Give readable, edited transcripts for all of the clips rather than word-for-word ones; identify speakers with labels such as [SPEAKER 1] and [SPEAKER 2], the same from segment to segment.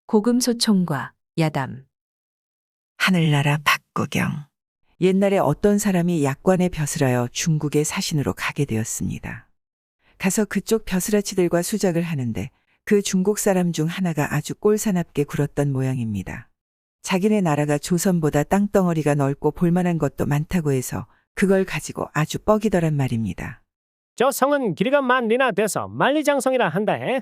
[SPEAKER 1] 고금소총과 야담.
[SPEAKER 2] 하늘나라 박구경. 옛날에 어떤 사람이 약관의 벼슬하여 중국의 사신으로 가게 되었습니다. 가서 그쪽 벼슬아치들과 수작을 하는데 그 중국 사람 중 하나가 아주 꼴사납게 굴었던 모양입니다. 자기네 나라가 조선보다 땅덩어리가 넓고 볼만한 것도 많다고 해서 그걸 가지고 아주 뻐기더란 말입니다.
[SPEAKER 3] 저 성은 길이가 만 리나 돼서 만리장성이라 한다 해.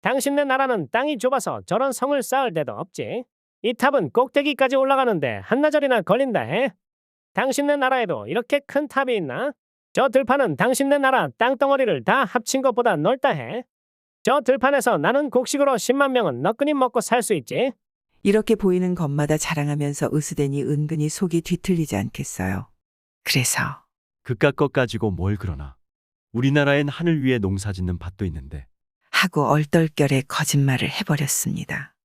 [SPEAKER 3] 당신네 나라는 땅이 좁아서 저런 성을 쌓을 데도 없지. 이 탑은 꼭대기까지 올라가는데 한나절이나 걸린다 해. 당신네 나라에도 이렇게 큰 탑이 있나? 저 들판은 당신네 나라 땅덩어리를 다 합친 것보다 넓다 해. 저 들판에서 나는 곡식으로 10만 명은 너끈히 먹고 살 수 있지.
[SPEAKER 2] 이렇게 보이는 것마다 자랑하면서 으스대니 은근히 속이 뒤틀리지 않겠어요. 그래서
[SPEAKER 4] 그깟 것 가지고 뭘 그러나. 우리나라엔 하늘 위에 농사 짓는 밭도 있는데.
[SPEAKER 2] 하고 얼떨결에 거짓말을 해버렸습니다.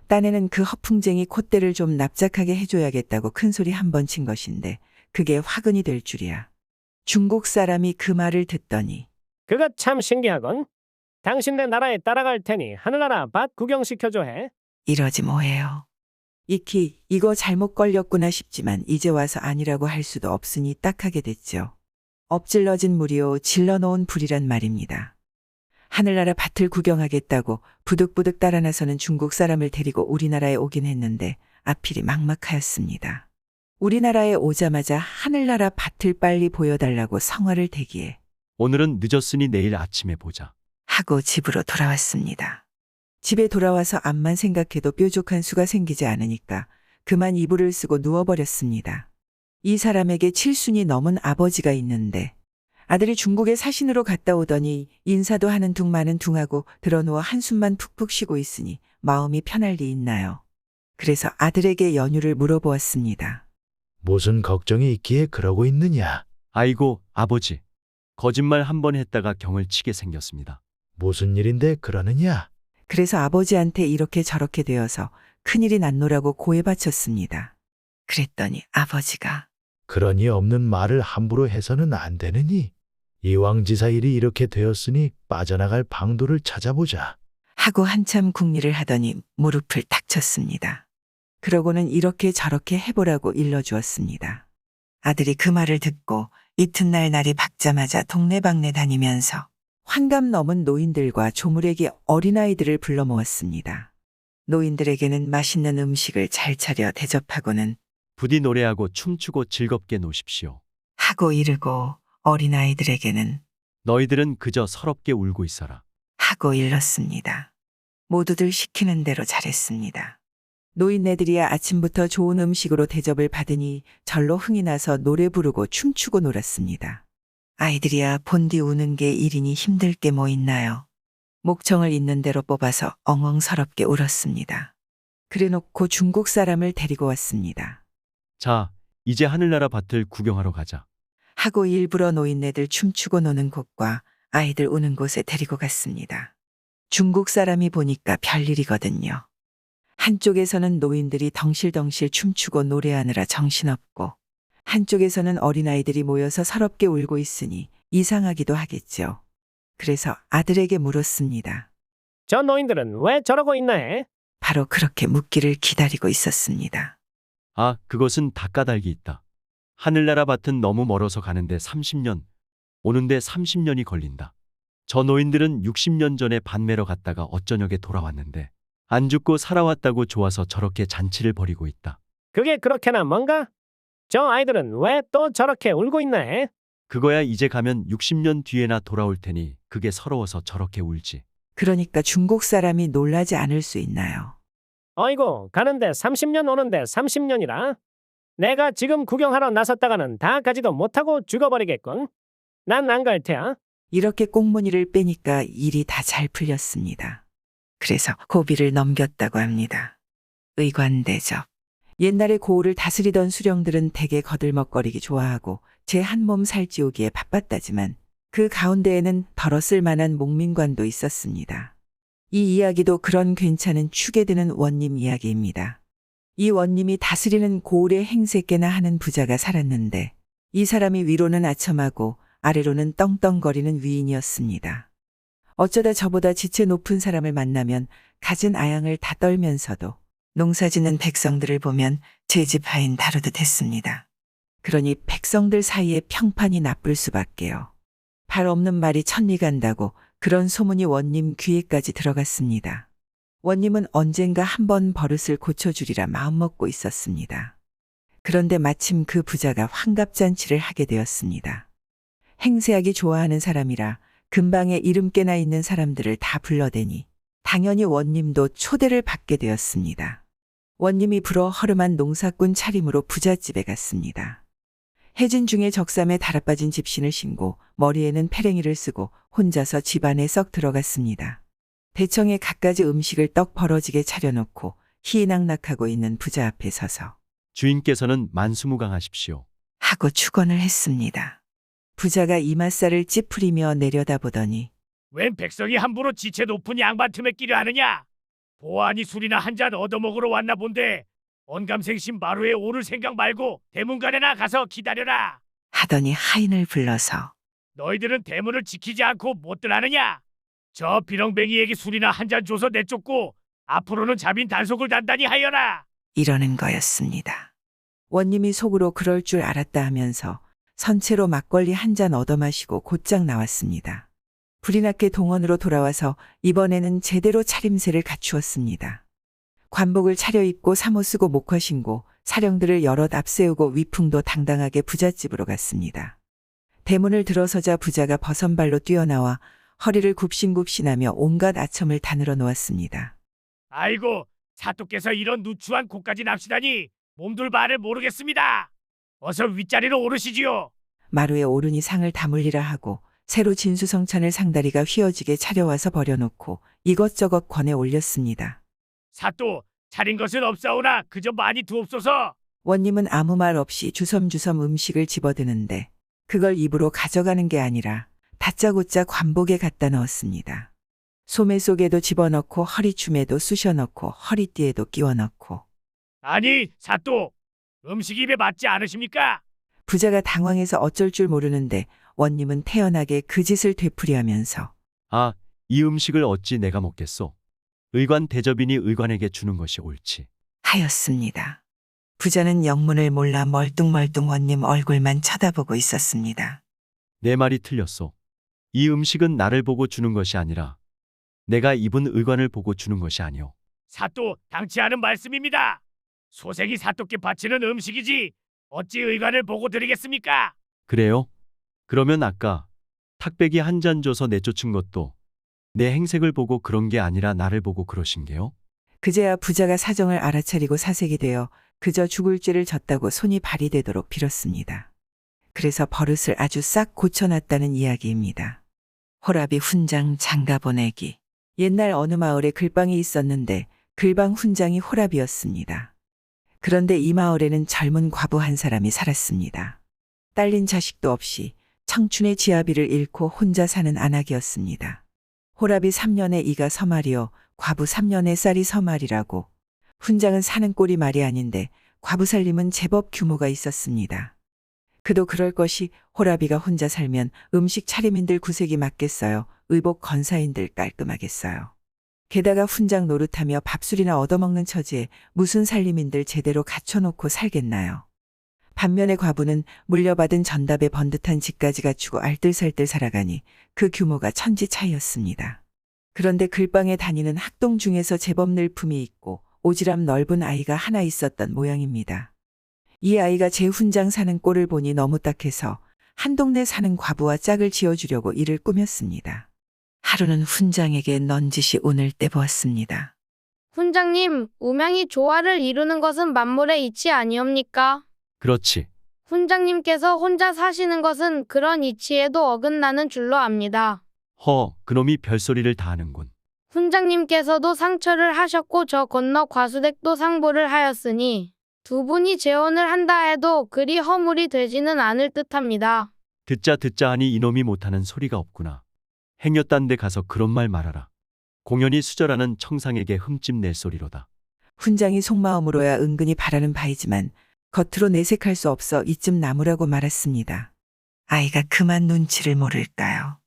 [SPEAKER 2] 딴에는 그 허풍쟁이 콧대를 좀 납작하게 해줘야겠다고 큰소리 한 번 친 것인데 그게 화근이 될 줄이야. 중국 사람이 그 말을 듣더니
[SPEAKER 3] 그거 참 신기하군. 당신네 나라에 따라갈 테니 하늘나라 밭 구경시켜줘 해.
[SPEAKER 2] 이러지 뭐해요. 익히 이거 잘못 걸렸구나 싶지만 이제 와서 아니라고 할 수도 없으니 딱하게 됐죠. 엎질러진 물이요 질러놓은 불이란 말입니다. 하늘나라 밭을 구경하겠다고 부득부득 따라 나서는 중국 사람을 데리고 우리나라에 오긴 했는데 앞길이 막막하였습니다. 우리나라에 오자마자 하늘나라 밭을 빨리 보여달라고 성화를 대기에
[SPEAKER 4] 오늘은 늦었으니 내일 아침에 보자.
[SPEAKER 2] 하고 집으로 돌아왔습니다. 집에 돌아와서 암만 생각해도 뾰족한 수가 생기지 않으니까 그만 이불을 쓰고 누워버렸습니다. 이 사람에게 7순이 넘은 아버지가 있는데 아들이 중국에 사신으로 갔다 오더니 인사도 하는 둥 마는 둥하고 드러누워 한숨만 푹푹 쉬고 있으니 마음이 편할 리 있나요? 그래서 아들에게 연유를 물어보았습니다.
[SPEAKER 5] 무슨 걱정이 있기에 그러고 있느냐?
[SPEAKER 4] 아이고, 아버지. 거짓말 한 번 했다가 경을 치게 생겼습니다.
[SPEAKER 5] 무슨 일인데 그러느냐?
[SPEAKER 2] 그래서 아버지한테 이렇게 저렇게 되어서 큰일이 났노라고 고해 바쳤습니다. 그랬더니 아버지가
[SPEAKER 5] 그러니 없는 말을 함부로 해서는 안 되느니 이왕지사 일이 이렇게 되었으니 빠져나갈 방도를 찾아보자.
[SPEAKER 2] 하고 한참 궁리를 하더니 무릎을 탁 쳤습니다. 그러고는 이렇게 저렇게 해보라고 일러주었습니다. 아들이 그 말을 듣고 이튿날 날이 밝자마자 동네방네 다니면서 환감 넘은 노인들과 조물애기 어린아이들을 불러 모았습니다. 노인들에게는 맛있는 음식을 잘 차려 대접하고는
[SPEAKER 4] 부디 노래하고 춤추고 즐겁게 노십시오.
[SPEAKER 2] 하고 이르고 어린아이들에게는
[SPEAKER 4] 너희들은 그저 서럽게 울고 있어라.
[SPEAKER 2] 하고 일렀습니다. 모두들 시키는 대로 잘했습니다. 노인네들이야 아침부터 좋은 음식으로 대접을 받으니 절로 흥이 나서 노래 부르고 춤추고 놀았습니다. 아이들이야 본디 우는 게 일이니 힘들 게 뭐 있나요? 목청을 있는 대로 뽑아서 엉엉 서럽게 울었습니다. 그래놓고 중국 사람을 데리고 왔습니다.
[SPEAKER 4] 자, 이제 하늘나라 밭을 구경하러 가자.
[SPEAKER 2] 하고 일부러 노인네들 춤추고 노는 곳과 아이들 우는 곳에 데리고 갔습니다. 중국 사람이 보니까 별일이거든요. 한쪽에서는 노인들이 덩실덩실 춤추고 노래하느라 정신없고 한쪽에서는 어린아이들이 모여서 서럽게 울고 있으니 이상하기도 하겠죠. 그래서 아들에게 물었습니다.
[SPEAKER 3] 저 노인들은 왜 저러고 있나 해?
[SPEAKER 2] 바로 그렇게 묻기를 기다리고 있었습니다.
[SPEAKER 4] 아, 그것은 다 까닭이 있다. 하늘나라 밭은 너무 멀어서 가는데 30년, 오는데 30년이 걸린다. 저 노인들은 60년 전에 밭 매러 갔다가 어쩌녁에 돌아왔는데 안 죽고 살아왔다고 좋아서 저렇게 잔치를 벌이고 있다.
[SPEAKER 3] 그게 그렇게나 뭔가? 저 아이들은 왜 또 저렇게 울고 있나 해?
[SPEAKER 4] 그거야 이제 가면 60년 뒤에나 돌아올 테니 그게 서러워서 저렇게 울지.
[SPEAKER 2] 그러니까 중국 사람이 놀라지 않을 수 있나요?
[SPEAKER 3] 어이구, 가는데 30년 오는데 30년이라. 내가 지금 구경하러 나섰다가는 다 가지도 못하고 죽어버리겠군. 난 안 갈 테야.
[SPEAKER 2] 이렇게 꽁무니를 빼니까 일이 다 잘 풀렸습니다. 그래서 고비를 넘겼다고 합니다. 의관대접. 옛날에 고을을 다스리던 수령들은 대개 거들먹거리기 좋아하고 제 한 몸 살찌우기에 바빴다지만 그 가운데에는 덜어 쓸만한 목민관도 있었습니다. 이 이야기도 그런 괜찮은 축에 드는 원님 이야기입니다. 이 원님이 다스리는 고을의 행세께나 하는 부자가 살았는데 이 사람이 위로는 아첨하고 아래로는 떵떵거리는 위인이었습니다. 어쩌다 저보다 지체 높은 사람을 만나면 갖은 아양을 다 떨면서도 농사짓는 백성들을 보면 제 집 하인 다루듯 했습니다. 그러니 백성들 사이에 평판이 나쁠 수밖에요. 발 없는 말이 천리 간다고 그런 소문이 원님 귀에까지 들어갔습니다. 원님은 언젠가 한번 버릇을 고쳐주리라 마음먹고 있었습니다. 그런데 마침 그 부자가 환갑잔치를 하게 되었습니다. 행세하기 좋아하는 사람이라 근방에 이름께나 있는 사람들을 다 불러대니 당연히 원님도 초대를 받게 되었습니다. 원님이 불어 허름한 농사꾼 차림으로 부잣집에 갔습니다. 해진 중에 적삼에 달아빠진 집신을 신고 머리에는 패랭이를 쓰고 혼자서 집 안에 썩 들어갔습니다. 대청에 갖가지 음식을 떡 벌어지게 차려놓고 희낙낙하고 있는 부자 앞에 서서
[SPEAKER 4] 주인께서는 만수무강하십시오.
[SPEAKER 2] 하고 축원을 했습니다. 부자가 이맛살을 찌푸리며 내려다보더니
[SPEAKER 1] 웬 백성이 함부로 지체 높은 양반 틈에 끼려 하느냐? 보아하니 술이나 한 잔 얻어먹으러 왔나 본데 언감생심 마루에 오를 생각 말고 대문간에나 가서 기다려라.
[SPEAKER 2] 하더니 하인을 불러서
[SPEAKER 1] 너희들은 대문을 지키지 않고 못들 하느냐? 저 비렁뱅이에게 술이나 한 잔 줘서 내쫓고 앞으로는 자빈 단속을 단단히 하여라.
[SPEAKER 2] 이러는 거였습니다. 원님이 속으로 그럴 줄 알았다 하면서 선체로 막걸리 한 잔 얻어 마시고 곧장 나왔습니다. 불이 났게 동원으로 돌아와서 이번에는 제대로 차림새를 갖추었습니다. 관복을 차려입고 사모 쓰고 목화 신고 사령들을 여럿 앞세우고 위풍도 당당하게 부잣집으로 갔습니다. 대문을 들어서자 부자가 버선발로 뛰어나와 허리를 굽신굽신하며 온갖 아첨을 다 늘어놓았습니다.
[SPEAKER 1] 아이고, 사또께서 이런 누추한 곳까지 납시다니 몸둘 바를 모르겠습니다. 어서 윗자리로 오르시지요.
[SPEAKER 2] 마루에 오르니 상을 다물리라 하고 새로 진수성찬을 상다리가 휘어지게 차려와서 버려놓고 이것저것 권해 올렸습니다.
[SPEAKER 1] 사또, 차린 것은 없사오나 그저 많이 두옵소서.
[SPEAKER 2] 원님은 아무 말 없이 주섬주섬 음식을 집어드는데 그걸 입으로 가져가는 게 아니라 다짜고짜 관복에 갖다 넣었습니다. 소매 속에도 집어넣고 허리춤에도 쑤셔 넣고 허리띠에도 끼워 넣고
[SPEAKER 1] 아니, 사또, 음식이 입에 맞지 않으십니까?
[SPEAKER 2] 부자가 당황해서 어쩔 줄 모르는데 원님은 태연하게 그 짓을 되풀이하면서
[SPEAKER 4] 아, 이 음식을 어찌 내가 먹겠소? 의관 대접이니 의관에게 주는 것이 옳지.
[SPEAKER 2] 하였습니다. 부자는 영문을 몰라 멀뚱멀뚱 원님 얼굴만 쳐다보고 있었습니다.
[SPEAKER 4] 내 말이 틀렸소. 이 음식은 나를 보고 주는 것이 아니라 내가 입은 의관을 보고 주는 것이 아니오.
[SPEAKER 1] 사또, 당치 않은 말씀입니다. 소생이 사또께 바치는 음식이지 어찌 의관을 보고 드리겠습니까?
[SPEAKER 4] 그래요? 그러면 아까 탁배기 한 잔 줘서 내쫓은 것도 내 행색을 보고 그런 게 아니라 나를 보고 그러신 게요?
[SPEAKER 2] 그제야 부자가 사정을 알아차리고 사색이 되어 그저 죽을 죄를 졌다고 손이 발이 되도록 빌었습니다. 그래서 버릇을 아주 싹 고쳐놨다는 이야기입니다. 호랍이 훈장 장가 보내기. 옛날 어느 마을에 글방이 있었는데 글방 훈장이 호랍이었습니다. 그런데 이 마을에는 젊은 과부 한 사람이 살았습니다. 딸린 자식도 없이 청춘의 지아비를 잃고 혼자 사는 안악이었습니다. 호랍이 3년에 이가 서말이요 과부 3년에 쌀이 서말이라고. 훈장은 사는 꼴이 말이 아닌데 과부 살림은 제법 규모가 있었습니다. 그도 그럴 것이 호랍이가 혼자 살면 음식 차림인들 구색이 맞겠어요. 의복 건사인들 깔끔하겠어요. 게다가 훈장 노릇하며 밥술이나 얻어먹는 처지에 무슨 살림인들 제대로 갖춰놓고 살겠나요. 반면에 과부는 물려받은 전답에 번듯한 집까지 갖추고 알뜰살뜰 살아가니 그 규모가 천지 차이였습니다. 그런데 글방에 다니는 학동 중에서 제법 늘품이 있고 오지랖 넓은 아이가 하나 있었던 모양입니다. 이 아이가 제 훈장 사는 꼴을 보니 너무 딱해서 한 동네 사는 과부와 짝을 지어주려고 이를 꾸몄습니다. 하루는 훈장에게 넌짓이 오늘 때 보았습니다.
[SPEAKER 6] 훈장님, 음양이 조화를 이루는 것은 만물의 이치 아니옵니까?
[SPEAKER 4] 그렇지.
[SPEAKER 6] 훈장님께서 혼자 사시는 것은 그런 이치에도 어긋나는 줄로 압니다.
[SPEAKER 4] 그놈이 별소리를 다 하는군.
[SPEAKER 6] 훈장님께서도 상처를 하셨고 저 건너 과수댁도 상보를 하였으니 두 분이 재혼을 한다 해도 그리 허물이 되지는 않을 듯합니다.
[SPEAKER 4] 듣자 하니 이놈이 못하는 소리가 없구나. 행여딴 데 가서 그런 말 말아라. 공연히 수절하는 청상에게 흠집 낼 소리로다.
[SPEAKER 2] 훈장이 속마음으로야 은근히 바라는 바이지만 겉으로 내색할 수 없어 이쯤 나무라고 말았습니다. 아이가 그만 눈치를 모를까요.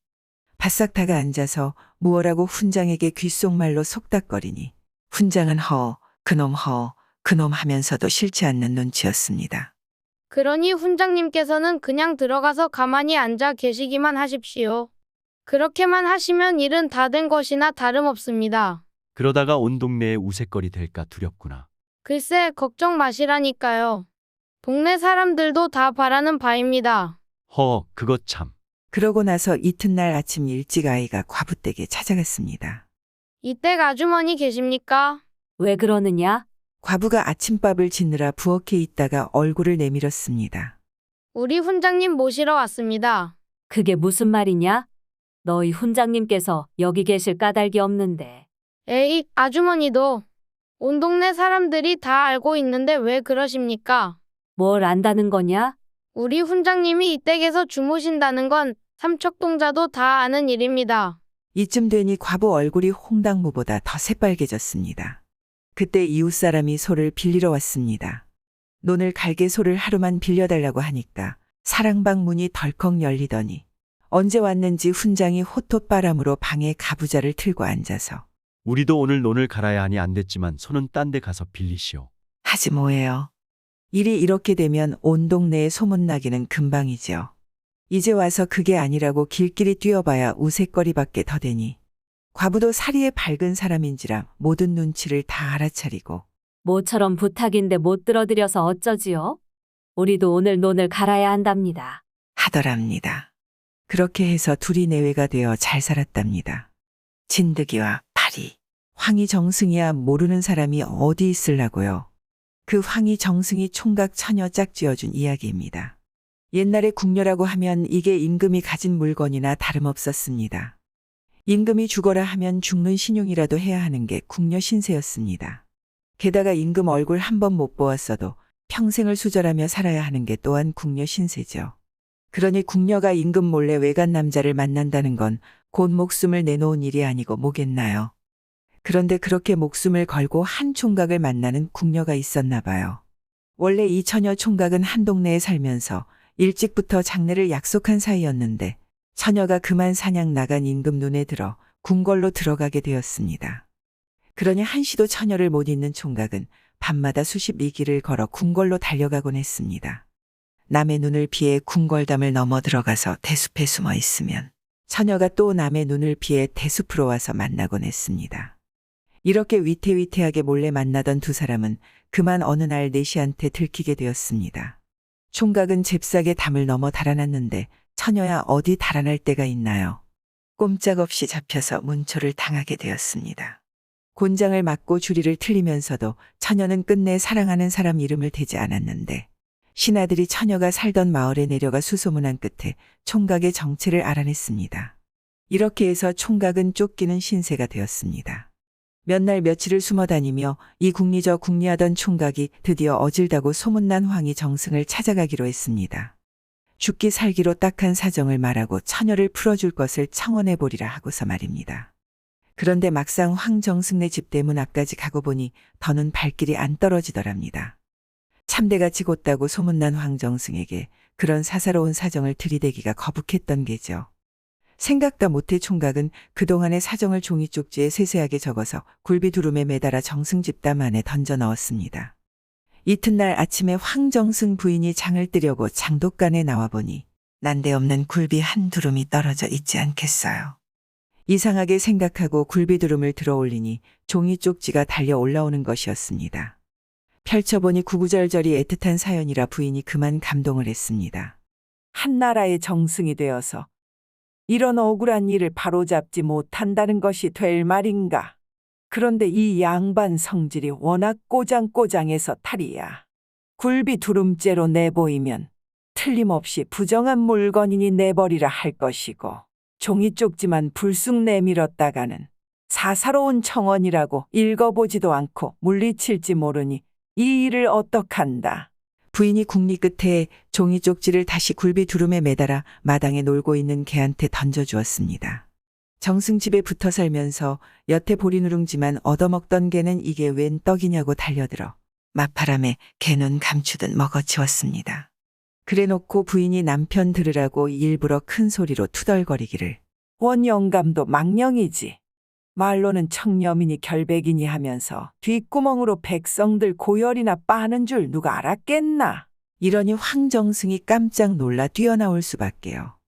[SPEAKER 2] 바싹 다가 앉아서 무어라고 훈장에게 귓속말로 속닥거리니 훈장은 그놈 그놈 하면서도 싫지 않는 눈치였습니다.
[SPEAKER 6] 그러니 훈장님께서는 그냥 들어가서 가만히 앉아 계시기만 하십시오. 그렇게만 하시면 일은 다 된 것이나 다름없습니다.
[SPEAKER 4] 그러다가 온 동네에 우윳거리 될까 두렵구나.
[SPEAKER 6] 글쎄 걱정 마시라니까요. 동네 사람들도 다 바라는 바입니다.
[SPEAKER 4] 그것 참.
[SPEAKER 2] 그러고 나서 이튿날 아침 일찍 아이가 과부댁에 찾아갔습니다.
[SPEAKER 6] 이댁 아주머니 계십니까?
[SPEAKER 7] 왜 그러느냐?
[SPEAKER 2] 과부가 아침밥을 짓느라 부엌에 있다가 얼굴을 내밀었습니다.
[SPEAKER 6] 우리 훈장님 모시러 왔습니다.
[SPEAKER 7] 그게 무슨 말이냐? 너희 훈장님께서 여기 계실 까닭이 없는데.
[SPEAKER 6] 에이, 아주머니도 온 동네 사람들이 다 알고 있는데 왜 그러십니까?
[SPEAKER 7] 뭘 안다는 거냐?
[SPEAKER 6] 우리 훈장님이 이 댁에서 주무신다는 건 삼척동자도 다 아는 일입니다.
[SPEAKER 2] 이쯤 되니 과부 얼굴이 홍당무보다 더 새빨개졌습니다. 그때 이웃 사람이 소를 빌리러 왔습니다. 논을 갈게 소를 하루만 빌려달라고 하니까 사랑방 문이 덜컥 열리더니 언제 왔는지 훈장이 호톱바람으로 방에 가부좌를 틀고 앉아서
[SPEAKER 4] 우리도 오늘 논을 갈아야 하니 안 됐지만 소는 딴 데 가서 빌리시오.
[SPEAKER 2] 하지 뭐예요. 일이 이렇게 되면 온 동네에 소문나기는 금방이죠. 이제 와서 그게 아니라고 길길이 뛰어봐야 우윳거리밖에 더 되니 과부도 사리에 밝은 사람인지라 모든 눈치를 다 알아차리고
[SPEAKER 7] 모처럼 부탁인데 못 들어드려서 어쩌지요? 우리도 오늘 논을 갈아야 한답니다.
[SPEAKER 2] 하더랍니다. 그렇게 해서 둘이 내외가 되어 잘 살았답니다. 진드기와 파리, 황희 정승이야 모르는 사람이 어디 있을라고요. 그 황희 정승이 총각 처녀 짝지어준 이야기입니다. 옛날에 궁녀라고 하면 이게 임금이 가진 물건이나 다름없었습니다. 임금이 죽어라 하면 죽는 신용이라도 해야 하는 게 궁녀 신세였습니다. 게다가 임금 얼굴 한 번 못 보았어도 평생을 수절하며 살아야 하는 게 또한 궁녀 신세죠. 그러니 궁녀가 임금 몰래 외간 남자를 만난다는 건 곧 목숨을 내놓은 일이 아니고 뭐겠나요. 그런데 그렇게 목숨을 걸고 한 총각을 만나는 궁녀가 있었나 봐요. 원래 이 처녀 총각은 한 동네에 살면서 일찍부터 장례를 약속한 사이였는데 처녀가 그만 사냥 나간 임금 눈에 들어 궁궐로 들어가게 되었습니다. 그러니 한시도 처녀를 못 잊는 총각은 밤마다 수십 리길을 걸어 궁궐로 달려가곤 했습니다. 남의 눈을 피해 궁궐담을 넘어 들어가서 대숲에 숨어 있으면 처녀가 또 남의 눈을 피해 대숲으로 와서 만나곤 했습니다. 이렇게 위태위태하게 몰래 만나던 두 사람은 그만 어느 날 내시한테 들키게 되었습니다. 총각은 잽싸게 담을 넘어 달아났는데 처녀야 어디 달아날 데가 있나요? 꼼짝없이 잡혀서 문초를 당하게 되었습니다. 곤장을 맞고 주리를 틀리면서도 처녀는 끝내 사랑하는 사람 이름을 대지 않았는데 신하들이 처녀가 살던 마을에 내려가 수소문한 끝에 총각의 정체를 알아냈습니다. 이렇게 해서 총각은 쫓기는 신세가 되었습니다. 몇 날 며칠을 숨어 다니며 이 국리 저 국리하던 총각이 드디어 어질다고 소문난 황희 정승을 찾아가기로 했습니다. 죽기 살기로 딱한 사정을 말하고 처녀를 풀어줄 것을 청원해 보리라 하고서 말입니다. 그런데 막상 황정승네 집 대문 앞까지 가고 보니 더는 발길이 안 떨어지더랍니다. 참대같이 곧다고 소문난 황정승에게 그런 사사로운 사정을 들이대기가 거북했던 게죠. 생각다 못해 총각은 그동안의 사정을 종이 쪽지에 세세하게 적어서 굴비 두rum에 매달아 정승 집담 안에 던져 넣었습니다. 이튿날 아침에 황정승 부인이 장을 뜨려고 장독간에 나와보니 난데없는 굴비 한 두rum이 떨어져 있지 않겠어요. 이상하게 생각하고 굴비 두rum을 들어올리니 종이 쪽지가 달려 올라오는 것이었습니다. 펼쳐보니 구구절절이 애틋한 사연이라 부인이 그만 감동을 했습니다. 한나라의 정승이 되어서 이런 억울한 일을 바로잡지 못한다는 것이 될 말인가. 그런데 이 양반 성질이 워낙 꼬장꼬장해서 탈이야. 굴비 두rum째로 내보이면 틀림없이 부정한 물건이니 내버리라 할 것이고 종이 쪽지만 불쑥 내밀었다가는 사사로운 청원이라고 읽어보지도 않고 물리칠지 모르니 이 일을 어떡한다. 부인이 궁리 끝에 종이 쪽지를 다시 굴비 두rum에 매달아 마당에 놀고 있는 개한테 던져주었습니다. 정승 집에 붙어 살면서 여태 보리누룽지만 얻어먹던 개는 이게 웬 떡이냐고 달려들어 맞바람에 개는 감추듯 먹어치웠습니다. 그래놓고 부인이 남편 들으라고 일부러 큰 소리로 투덜거리기를 원영감도 망령이지. 말로는 청렴이니 결백이니 하면서 뒷구멍으로 백성들 고열이나 빠는 줄 누가 알았겠나. 이러니 황정승이 깜짝 놀라 뛰어나올 수밖에요.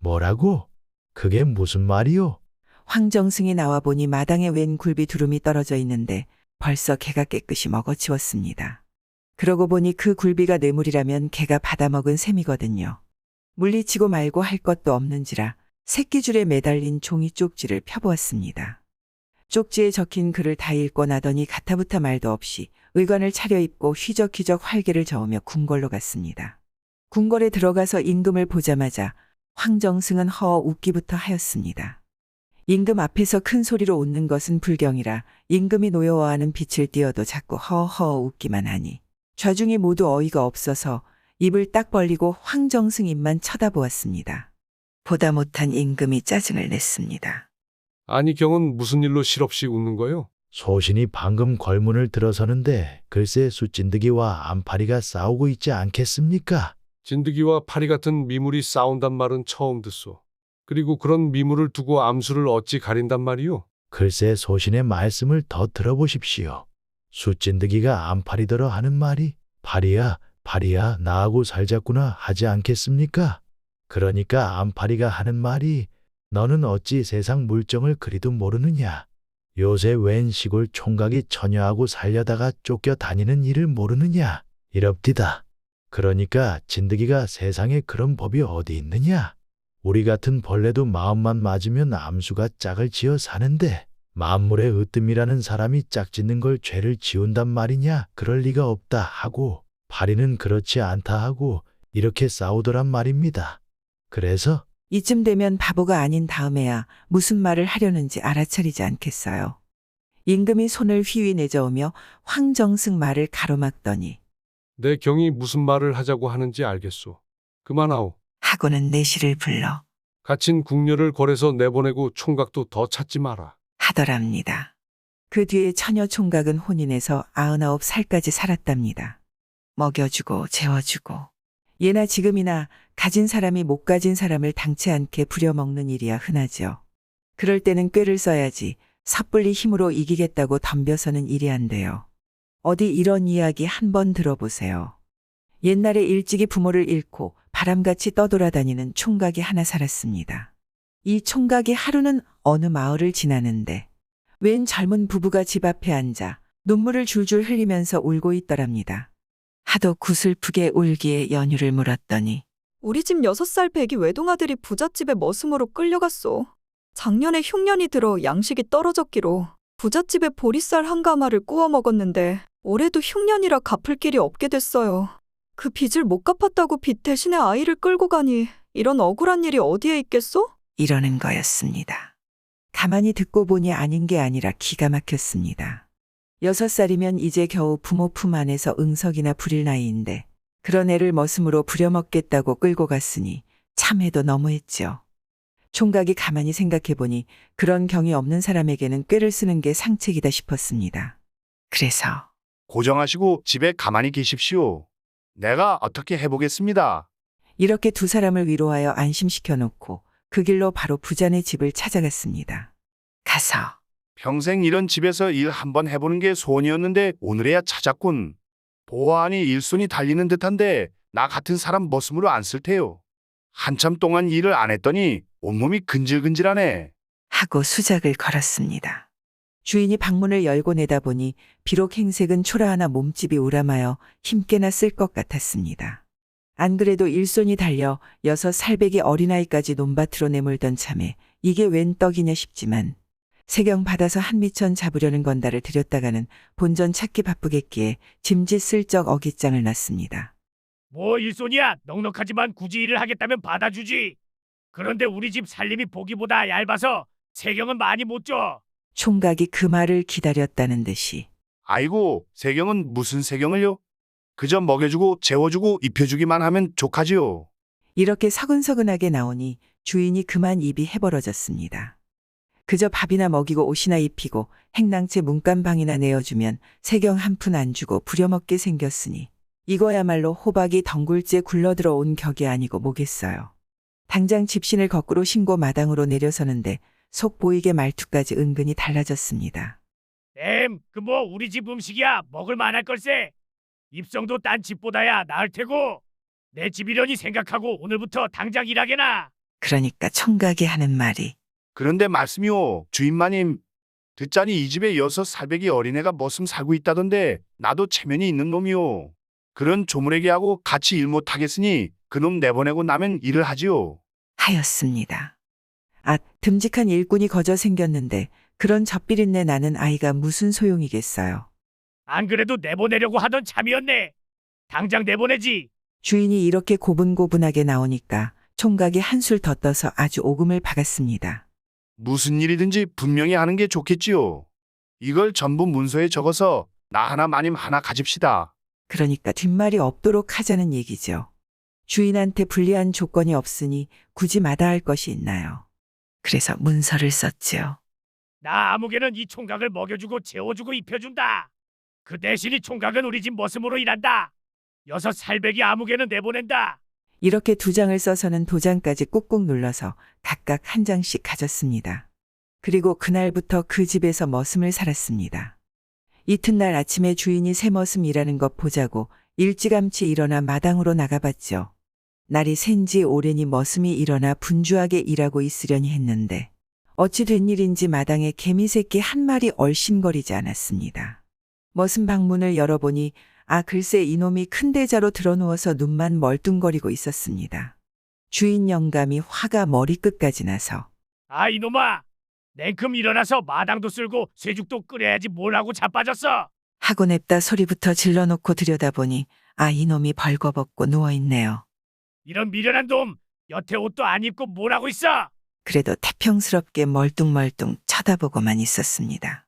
[SPEAKER 5] 뭐라고? 그게 무슨 말이요?
[SPEAKER 2] 황정승이 나와보니 마당에 웬 굴비 두rum이 떨어져 있는데 벌써 개가 깨끗이 먹어치웠습니다. 그러고 보니 그 굴비가 뇌물이라면 개가 받아먹은 셈이거든요. 물리치고 말고 할 것도 없는지라 새끼줄에 매달린 종이 쪽지를 펴보았습니다. 쪽지에 적힌 글을 다 읽고 나더니 가타부타 말도 없이 의관을 차려입고 휘적휘적 활개를 저으며 궁궐로 갔습니다. 궁궐에 들어가서 임금을 보자마자 황정승은 허 웃기부터 하였습니다. 임금 앞에서 큰 소리로 웃는 것은 불경이라 임금이 노여워하는 빛을 띄어도 자꾸 허허 웃기만 하니 좌중이 모두 어이가 없어서 입을 딱 벌리고 황정승 입만 쳐다보았습니다. 보다 못한 임금이 짜증을 냈습니다.
[SPEAKER 8] 아니 경은 무슨 일로 실없이 웃는 거요?
[SPEAKER 5] 소신이 방금 걸문을 들어서는데 글쎄 숫진드기와 안파리가 싸우고 있지 않겠습니까?
[SPEAKER 8] 진드기와 파리 같은 미물이 싸운단 말은 처음 듣소. 그리고 그런 미물을 두고 암수를 어찌 가린단 말이요?
[SPEAKER 5] 글쎄 소신의 말씀을 더 들어보십시오. 숫진드기가 안파리더러 하는 말이 파리야 파리야 나하고 살자꾸나 하지 않겠습니까? 그러니까 안파리가 하는 말이 너는 어찌 세상 물정을 그리도 모르느냐. 요새 웬 시골 총각이 처녀하고 살려다가 쫓겨 다니는 일을 모르느냐. 이럽디다. 그러니까 진드기가 세상에 그런 법이 어디 있느냐. 우리 같은 벌레도 마음만 맞으면 암수가 짝을 지어 사는데 만물의 으뜸이라는 사람이 짝짓는 걸 죄를 지운단 말이냐. 그럴 리가 없다 하고 파리는 그렇지 않다 하고 이렇게 싸우더란 말입니다. 그래서
[SPEAKER 2] 이쯤 되면 바보가 아닌 다음에야 무슨 말을 하려는지 알아차리지 않겠어요. 임금이 손을 휘휘 내저으며 황정승 말을 가로막더니
[SPEAKER 8] 내 경이 무슨 말을 하자고 하는지 알겠소. 그만하오.
[SPEAKER 2] 하고는 내시를 불러
[SPEAKER 8] 갇힌 궁녀를 걸에서 내보내고 총각도 더 찾지 마라.
[SPEAKER 2] 하더랍니다. 그 뒤에 처녀 총각은 혼인해서 99살까지 살았답니다. 먹여주고 재워주고 예나 지금이나 가진 사람이 못 가진 사람을 당치 않게 부려먹는 일이야 흔하죠. 그럴 때는 꾀를 써야지 섣불리 힘으로 이기겠다고 덤벼서는 일이 안 돼요. 어디 이런 이야기 한번 들어보세요. 옛날에 일찍이 부모를 잃고 바람같이 떠돌아다니는 총각이 하나 살았습니다. 이 총각이 하루는 어느 마을을 지나는데 웬 젊은 부부가 집 앞에 앉아 눈물을 줄줄 흘리면서 울고 있더랍니다. 하도 구슬프게 울기에 연유를 물었더니
[SPEAKER 9] 우리 집 6살 배기 외동아들이 부잣집에 머슴으로 끌려갔소. 작년에 흉년이 들어 양식이 떨어졌기로 부잣집에 보리쌀 한 가마를 구워 먹었는데 올해도 흉년이라 갚을 길이 없게 됐어요. 그 빚을 못 갚았다고 빚 대신에 아이를 끌고 가니 이런 억울한 일이 어디에 있겠소?
[SPEAKER 2] 이러는 거였습니다. 가만히 듣고 보니 아닌 게 아니라 기가 막혔습니다. 6살이면 이제 겨우 부모 품 안에서 응석이나 부릴 나이인데 그런 애를 머슴으로 부려먹겠다고 끌고 갔으니 참해도 너무했죠. 총각이 가만히 생각해보니 그런 경이 없는 사람에게는 꾀를 쓰는 게 상책이다 싶었습니다. 그래서
[SPEAKER 10] 고정하시고 집에 가만히 계십시오. 내가 어떻게 해보겠습니다.
[SPEAKER 2] 이렇게 두 사람을 위로하여 안심시켜 놓고 그 길로 바로 부자네 집을 찾아갔습니다. 가서
[SPEAKER 10] 평생 이런 집에서 일 한번 해보는 게 소원이었는데 오늘에야 찾았군. 보아하니 일손이 달리는 듯한데 나 같은 사람 머슴으로 안 쓸 테요. 한참 동안 일을 안 했더니 온몸이 근질근질하네.
[SPEAKER 2] 하고 수작을 걸었습니다. 주인이 방문을 열고 내다보니 비록 행색은 초라하나 몸집이 우람하여 힘께나 쓸 것 같았습니다. 안 그래도 일손이 달려 6살배기 어린아이까지 논밭으로 내몰던 참에 이게 웬 떡이냐 싶지만 세경 받아서 한미천 잡으려는 건달을 들였다가는 본전 찾기 바쁘겠기에 짐짓 슬쩍 어깃장을 놨습니다.
[SPEAKER 1] 뭐 일손이야. 넉넉하지만 굳이 일을 하겠다면 받아주지. 그런데 우리 집 살림이 보기보다 얇아서 세경은 많이 못 줘.
[SPEAKER 2] 총각이 그 말을 기다렸다는 듯이
[SPEAKER 10] 아이고, 세경은 무슨 세경을요? 그저 먹여주고 재워주고 입혀주기만 하면 족하지요.
[SPEAKER 2] 이렇게 서근서근하게 나오니 주인이 그만 입이 해벌어졌습니다. 그저 밥이나 먹이고 옷이나 입히고 행랑채 문간방이나 내어주면 세경 한 푼 안 주고 부려먹게 생겼으니 이거야말로 호박이 덩굴째 굴러들어온 격이 아니고 뭐겠어요. 당장 집신을 거꾸로 신고 마당으로 내려서는데 속 보이게 말투까지 은근히 달라졌습니다.
[SPEAKER 1] 그 뭐 우리 집 음식이야 먹을 만할 걸세. 입성도 딴 집보다야 나을 테고 내 집이려니 생각하고 오늘부터 당장 일하게나.
[SPEAKER 2] 그러니까 총각이 하는 말이
[SPEAKER 10] 그런데 말씀이오, 주인마님. 듣자니 이 집에 6살배기 어린애가 머슴 살고 있다던데 나도 체면이 있는 놈이오. 그런 조물애기하고 같이 일 못하겠으니 그놈 내보내고 나면 일을 하지요.
[SPEAKER 2] 하였습니다. 아, 듬직한 일꾼이 거저 생겼는데 그런 젖비린내 나는 아이가 무슨 소용이겠어요.
[SPEAKER 1] 안 그래도 내보내려고 하던 참이었네. 당장 내보내지.
[SPEAKER 2] 주인이 이렇게 고분고분하게 나오니까 총각이 한술 더 떠서 아주 오금을 박았습니다.
[SPEAKER 10] 무슨 일이든지 분명히 하는 게 좋겠지요. 이걸 전부 문서에 적어서 나 하나 마님 하나 가집시다.
[SPEAKER 2] 그러니까 뒷말이 없도록 하자는 얘기죠. 주인한테 불리한 조건이 없으니 굳이 마다할 것이 있나요. 그래서 문서를 썼지요.
[SPEAKER 1] 나 아무개는 이 총각을 먹여주고 재워주고 입혀준다. 그 대신 이 총각은 우리 집 머슴으로 일한다. 6살배기 아무개는 내보낸다.
[SPEAKER 2] 이렇게 2장을 써서는 도장까지 꾹꾹 눌러서 각각 한 장씩 가졌습니다. 그리고 그날부터 그 집에서 머슴을 살았습니다. 이튿날 아침에 주인이 새 머슴 일하는 것 보자고 일찌감치 일어나 마당으로 나가봤죠. 날이 샌지 오래니 머슴이 일어나 분주하게 일하고 있으려니 했는데 어찌 된 일인지 마당에 개미새끼 한 마리 얼씬거리지 않았습니다. 머슴 방문을 열어보니 글쎄 이놈이 큰 대자로 드러누워서 눈만 멀뚱거리고 있었습니다. 주인 영감이 화가 머리끝까지 나서
[SPEAKER 1] 이놈아, 냉큼 일어나서 마당도 쓸고 쇠죽도 끓여야지 뭘 하고 자빠졌어.
[SPEAKER 2] 하고 냅다 소리부터 질러놓고 들여다보니 이놈이 벌거벗고 누워있네요.
[SPEAKER 1] 이런 미련한 놈, 여태 옷도 안 입고 뭘 하고 있어?
[SPEAKER 2] 그래도 태평스럽게 멀뚱멀뚱 쳐다보고만 있었습니다.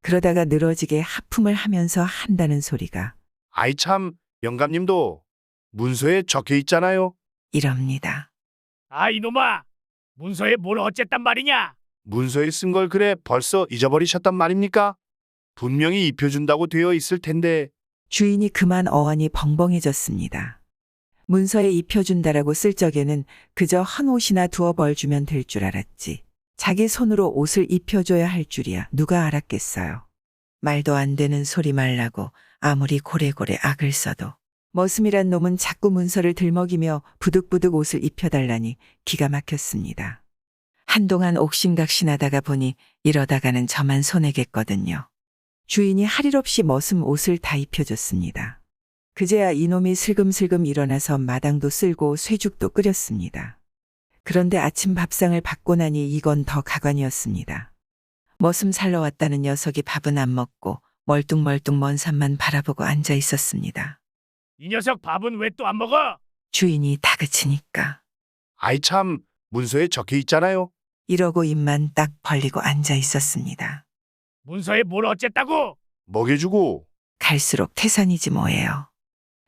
[SPEAKER 2] 그러다가 늘어지게 하품을 하면서 한다는 소리가
[SPEAKER 10] 아이 참, 영감님도 문서에 적혀 있잖아요.
[SPEAKER 2] 이럽니다.
[SPEAKER 1] 이놈아, 문서에 뭘 어쨌단 말이냐?
[SPEAKER 10] 문서에 쓴 걸 그래 벌써 잊어버리셨단 말입니까? 분명히 입혀준다고 되어 있을 텐데.
[SPEAKER 2] 주인이 그만 어안이 벙벙해졌습니다. 문서에 입혀준다라고 쓸 적에는 그저 한 옷이나 두어 벌 주면 될 줄 알았지. 자기 손으로 옷을 입혀줘야 할 줄이야 누가 알았겠어요. 말도 안 되는 소리 말라고 아무리 고래고래 악을 써도 머슴이란 놈은 자꾸 문서를 들먹이며 부득부득 옷을 입혀달라니 기가 막혔습니다. 한동안 옥신각신하다가 보니 이러다가는 저만 손해겠거든요. 주인이 할 일 없이 머슴 옷을 다 입혀줬습니다. 그제야 이놈이 슬금슬금 일어나서 마당도 쓸고 쇠죽도 끓였습니다. 그런데 아침 밥상을 받고 나니 이건 더 가관이었습니다. 머슴 살러 왔다는 녀석이 밥은 안 먹고 멀뚱멀뚱 먼 산만 바라보고 앉아 있었습니다.
[SPEAKER 1] 이 녀석 밥은 왜 또 안 먹어?
[SPEAKER 2] 주인이 다그치니까
[SPEAKER 10] 아이 참, 문서에 적혀 있잖아요.
[SPEAKER 2] 이러고 입만 딱 벌리고 앉아 있었습니다.
[SPEAKER 1] 문서에 뭘 어쨌다고?
[SPEAKER 10] 먹여주고.
[SPEAKER 2] 갈수록 태산이지 뭐예요.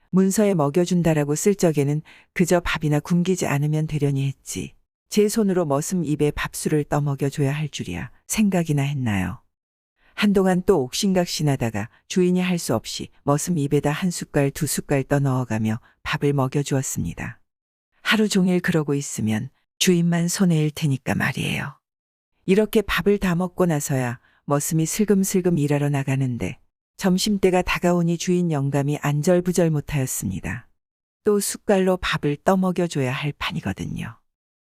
[SPEAKER 2] 문서에 먹여준다라고 쓸 적에는 그저 밥이나 굶기지 않으면 되려니 했지. 제 손으로 머슴 입에 밥술을 떠먹여줘야 할 줄이야 생각이나 했나요. 한동안 또 옥신각신하다가 주인이 할 수 없이 머슴 입에다 한 숟갈 두 숟갈 떠넣어가며 밥을 먹여주었습니다. 하루 종일 그러고 있으면 주인만 손해일 테니까 말이에요. 이렇게 밥을 다 먹고 나서야 머슴이 슬금슬금 일하러 나가는데 점심때가 다가오니 주인 영감이 안절부절 못하였습니다. 또 숟갈로 밥을 떠먹여줘야 할 판이거든요.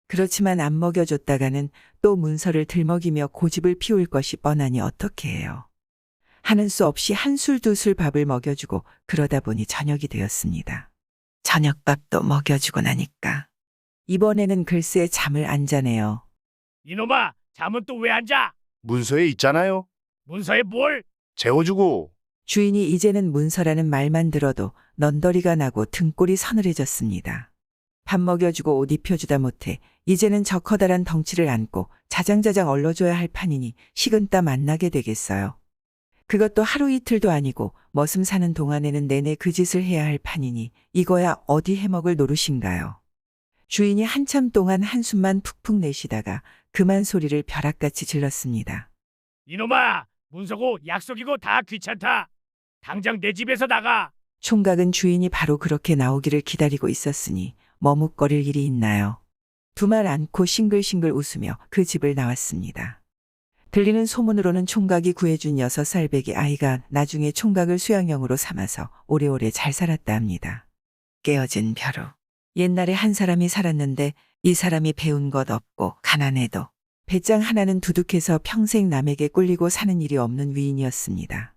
[SPEAKER 2] 그렇지만 안 먹여줬다가는 또 문서를 들먹이며 고집을 피울 것이 뻔하니 어떻게 해요. 하는 수 없이 한 술 두 술 밥을 먹여주고 그러다 보니 저녁이 되었습니다. 저녁밥도 먹여주고 나니까 이번에는 글쎄 잠을 안 자네요.
[SPEAKER 1] 이놈아, 잠은 또 왜 안 자?
[SPEAKER 10] 문서에 있잖아요.
[SPEAKER 1] 문서에 뭘?
[SPEAKER 10] 재워주고.
[SPEAKER 2] 주인이 이제는 문서라는 말만 들어도 넌더리가 나고 등골이 서늘해졌습니다. 밥 먹여주고 옷 입혀주다 못해 이제는 저 커다란 덩치를 안고 자장자장 얼러줘야 할 판이니 식은땀 안 나게 되겠어요. 그것도 하루 이틀도 아니고 머슴 사는 동안에는 내내 그 짓을 해야 할 판이니 이거야 어디 해먹을 노릇인가요. 주인이 한참 동안 한숨만 푹푹 내쉬다가 그만 소리를 벼락같이 질렀습니다.
[SPEAKER 1] 이놈아, 문서고 약속이고 다 귀찮다. 당장 내 집에서 나가.
[SPEAKER 2] 총각은 주인이 바로 그렇게 나오기를 기다리고 있었으니 머뭇거릴 일이 있나요. 두말 않고 싱글싱글 웃으며 그 집을 나왔습니다. 들리는 소문으로는 총각이 구해준 6살배기 아이가 나중에 총각을 수양형으로 삼아서 오래오래 잘 살았다 합니다. 깨어진 벼루. 옛날에 한 사람이 살았는데 이 사람이 배운 것 없고 가난해도 배짱 하나는 두둑해서 평생 남에게 꿀리고 사는 일이 없는 위인이었습니다.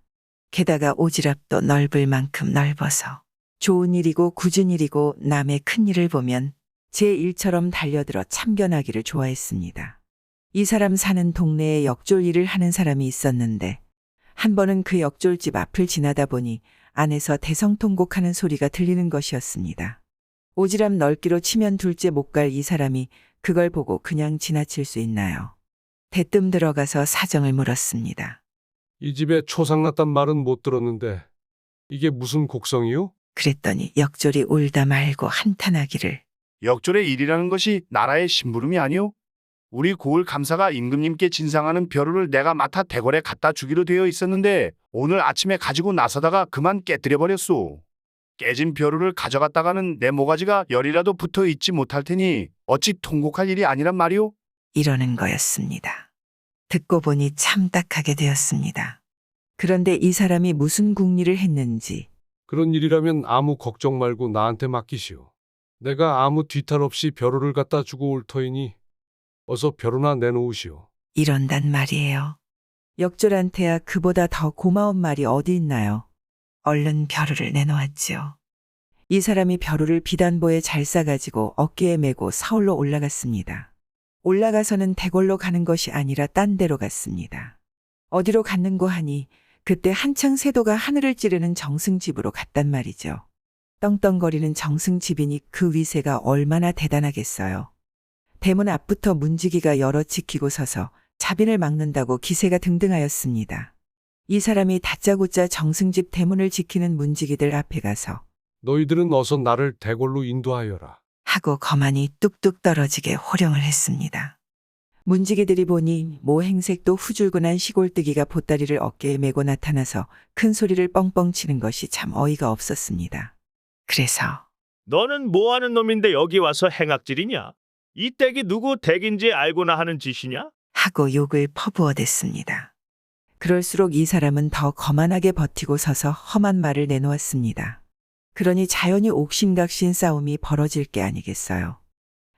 [SPEAKER 2] 게다가 오지랖도 넓을 만큼 넓어서 좋은 일이고 굳은 일이고 남의 큰 일을 보면 제 일처럼 달려들어 참견하기를 좋아했습니다. 이 사람 사는 동네에 역졸 일을 하는 사람이 있었는데 한 번은 그 역졸집 앞을 지나다 보니 안에서 대성통곡하는 소리가 들리는 것이었습니다. 오지랖 넓기로 치면 둘째 못 갈 이 사람이 그걸 보고 그냥 지나칠 수 있나요? 대뜸 들어가서 사정을 물었습니다.
[SPEAKER 8] 이 집에 초상났단 말은 못 들었는데 이게 무슨 곡성이요?
[SPEAKER 2] 그랬더니 역졸이 울다 말고 한탄하기를
[SPEAKER 10] 역졸의 일이라는 것이 나라의 심부름이 아니오? 우리 고을 감사가 임금님께 진상하는 벼루를 내가 맡아 대궐에 갖다 주기로 되어 있었는데 오늘 아침에 가지고 나서다가 그만 깨뜨려 버렸소. 깨진 벼루를 가져갔다가는 내 모가지가 열이라도 붙어 있지 못할 테니 어찌 통곡할 일이 아니란 말이오?
[SPEAKER 2] 이러는 거였습니다. 듣고 보니 참 딱하게 되었습니다. 그런데 이 사람이 무슨 궁리를 했는지
[SPEAKER 8] 그런 일이라면 아무 걱정 말고 나한테 맡기시오. 내가 아무 뒤탈 없이 벼루를 갖다 주고 올 터이니 어서 벼루나 내놓으시오.
[SPEAKER 2] 이런단 말이에요. 역졸한테야 그보다 더 고마운 말이 어디 있나요? 얼른 벼루를 내놓았지요. 이 사람이 벼루를 비단보에 잘 싸가지고 어깨에 메고 서울로 올라갔습니다. 올라가서는 대궐로 가는 것이 아니라 딴 데로 갔습니다. 어디로 갔는고 하니 그때 한창 새도가 하늘을 찌르는 정승집으로 갔단 말이죠. 떵떵거리는 정승집이니 그 위세가 얼마나 대단하겠어요. 대문 앞부터 문지기가 여러 지키고 서서 자빈을 막는다고 기세가 등등하였습니다. 이 사람이 다짜고짜 정승집 대문을 지키는 문지기들 앞에 가서
[SPEAKER 8] 너희들은 어서 나를 대궐로 인도하여라.
[SPEAKER 2] 하고 거만이 뚝뚝 떨어지게 호령을 했습니다. 문지기들이 보니 모행색도 후줄근한 시골뜨기가 보따리를 어깨에 메고 나타나서 큰 소리를 뻥뻥 치는 것이 참 어이가 없었습니다. 그래서
[SPEAKER 1] 너는 뭐하는 놈인데 여기 와서 행악질이냐? 이 댁이 누구 댁인지 알고나 하는 짓이냐?
[SPEAKER 2] 하고 욕을 퍼부어댔습니다. 그럴수록 이 사람은 더 거만하게 버티고 서서 험한 말을 내놓았습니다. 그러니 자연히 옥신각신 싸움이 벌어질 게 아니겠어요.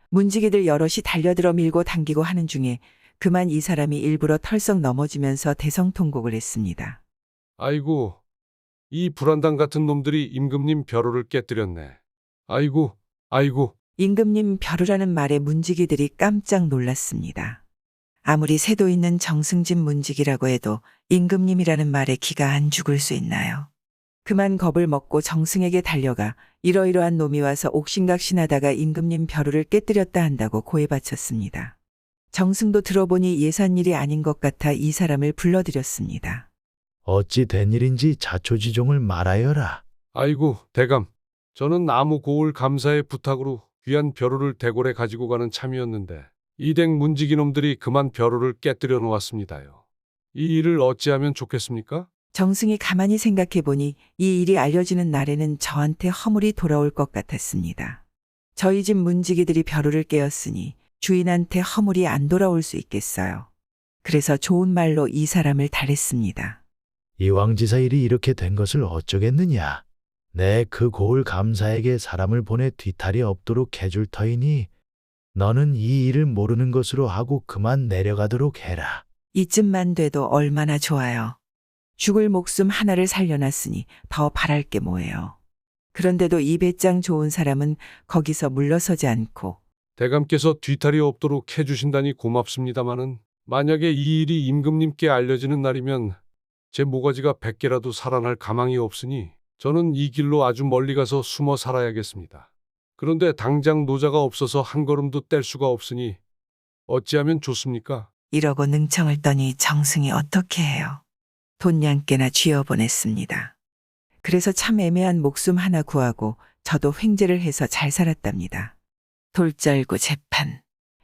[SPEAKER 2] 문지기들 여럿이 달려들어 밀고 당기고 하는 중에 그만 이 사람이 일부러 털썩 넘어지면서 대성통곡을 했습니다.
[SPEAKER 8] 아이고, 이 불안당 같은 놈들이 임금님 벼루를 깨뜨렸네. 아이고, 아이고.
[SPEAKER 2] 임금님 벼루라는 말에 문지기들이 깜짝 놀랐습니다. 아무리 새도 있는 정승집 문지기라고 해도 임금님이라는 말에 기가 안 죽을 수 있나요? 그만 겁을 먹고 정승에게 달려가 이러이러한 놈이 와서 옥신각신하다가 임금님 벼루를 깨뜨렸다 한다고 고해 바쳤습니다. 정승도 들어보니 예산일이 아닌 것 같아 이 사람을 불러들였습니다.
[SPEAKER 5] 어찌 된 일인지 자초지종을 말하여라.
[SPEAKER 8] 아이고, 대감. 저는 아무 고을 감사의 부탁으로 귀한 벼루를 대궐에 가지고 가는 참이었는데 이댁 문지기 놈들이 그만 벼루를 깨뜨려 놓았습니다요. 이 일을 어찌하면 좋겠습니까?
[SPEAKER 2] 정승이 가만히 생각해 보니 이 일이 알려지는 날에는 저한테 허물이 돌아올 것 같았습니다. 저희 집 문지기들이 벼루를 깨었으니 주인한테 허물이 안 돌아올 수 있겠어요. 그래서 좋은 말로 이 사람을 달랬습니다.
[SPEAKER 5] 이왕지사 일이 이렇게 된 것을 어쩌겠느냐. 내 그 고을 감사에게 사람을 보내 뒤탈이 없도록 해줄 터이니 너는 이 일을 모르는 것으로 하고 그만 내려가도록 해라.
[SPEAKER 2] 이쯤만 돼도 얼마나 좋아요. 죽을 목숨 하나를 살려놨으니 더 바랄 게 뭐예요. 그런데도 이 배짱 좋은 사람은 거기서 물러서지 않고
[SPEAKER 8] 대감께서 뒤탈이 없도록 해주신다니 고맙습니다마는 만약에 이 일이 임금님께 알려지는 날이면 제 모가지가 100개라도 살아날 가망이 없으니 저는 이 길로 아주 멀리 가서 숨어 살아야겠습니다. 그런데 당장 노자가 없어서 한 걸음도 뗄 수가 없으니 어찌하면 좋습니까?
[SPEAKER 2] 이러고 능청을 떠니 정승이 어떻게 해요. 돈 냥깨나 쥐어보냈습니다. 그래서 참 애매한 목숨 하나 구하고 저도 횡재를 해서 잘 살았답니다. 돌절구 재판.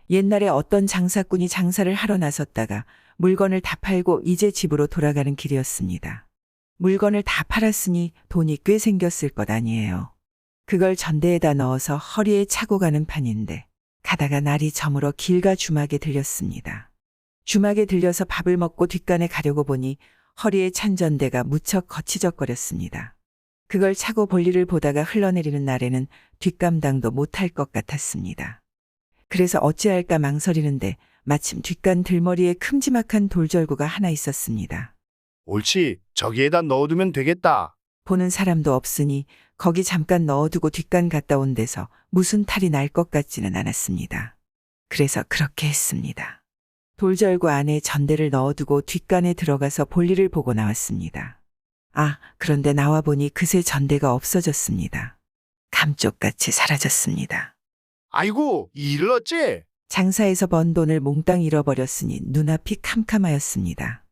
[SPEAKER 2] 옛날에 어떤 장사꾼이 장사를 하러 나섰다가 물건을 다 팔고 이제 집으로 돌아가는 길이었습니다. 물건을 다 팔았으니 돈이 꽤 생겼을 것 아니에요. 그걸 전대에다 넣어서 허리에 차고 가는 판인데 가다가 날이 저물어 길가 주막에 들렸습니다. 주막에 들려서 밥을 먹고 뒷간에 가려고 보니 허리에 찬 전대가 무척 거치적거렸습니다. 그걸 차고 볼일을 보다가 흘러내리는 날에는 뒷감당도 못할 것 같았습니다. 그래서 어찌할까 망설이는데 마침 뒷간 들머리에 큼지막한 돌절구가 하나 있었습니다.
[SPEAKER 10] 옳지, 저기에다 넣어두면 되겠다.
[SPEAKER 2] 보는 사람도 없으니 거기 잠깐 넣어두고 뒷간 갔다 온 데서 무슨 탈이 날 것 같지는 않았습니다. 그래서 그렇게 했습니다. 돌절구 안에 전대를 넣어두고 뒷간에 들어가서 볼일을 보고 나왔습니다. 아, 그런데 나와보니 그새 전대가 없어졌습니다. 감쪽같이 사라졌습니다.
[SPEAKER 10] 아이고, 이 일을 어째?
[SPEAKER 2] 장사에서 번 돈을 몽땅 잃어버렸으니 눈앞이 캄캄하였습니다.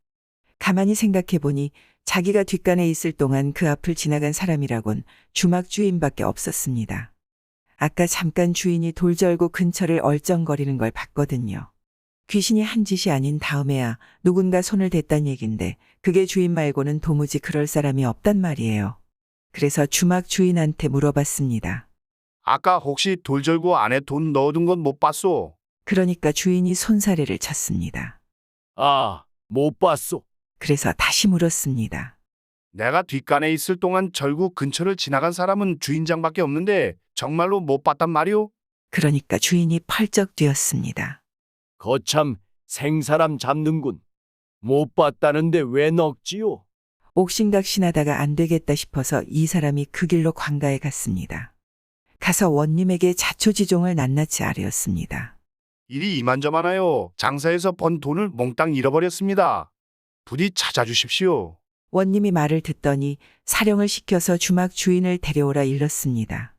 [SPEAKER 2] 가만히 생각해보니 자기가 뒷간에 있을 동안 그 앞을 지나간 사람이라곤 주막 주인밖에 없었습니다. 아까 잠깐 주인이 돌절구 근처를 얼쩡거리는 걸 봤거든요. 귀신이 한 짓이 아닌 다음에야 누군가 손을 댔단 얘긴데 그게 주인 말고는 도무지 그럴 사람이 없단 말이에요. 그래서 주막 주인한테 물어봤습니다.
[SPEAKER 10] 아까 혹시 돌절구 안에 돈 넣어둔 건 못 봤소?
[SPEAKER 2] 그러니까 주인이 손사래를 쳤습니다.
[SPEAKER 4] 아, 못 봤소.
[SPEAKER 2] 그래서 다시 물었습니다.
[SPEAKER 10] 내가 뒷간에 있을 동안 절구 근처를 지나간 사람은 주인장밖에 없는데 정말로 못 봤단 말이오?
[SPEAKER 2] 그러니까 주인이 펄쩍 뛰었습니다.
[SPEAKER 4] 거참 생사람 잡는군. 못 봤다는데 왜 넋지요?
[SPEAKER 2] 옥신각신하다가 안 되겠다 싶어서 이 사람이 그 길로 관가에 갔습니다. 가서 원님에게 자초지종을 낱낱이 아뢰었습니다.
[SPEAKER 10] 일이 이만저만하여 장사에서 번 돈을 몽땅 잃어버렸습니다. 부디 찾아주십시오.
[SPEAKER 2] 원님이 말을 듣더니 사령을 시켜서 주막 주인을 데려오라 일렀습니다.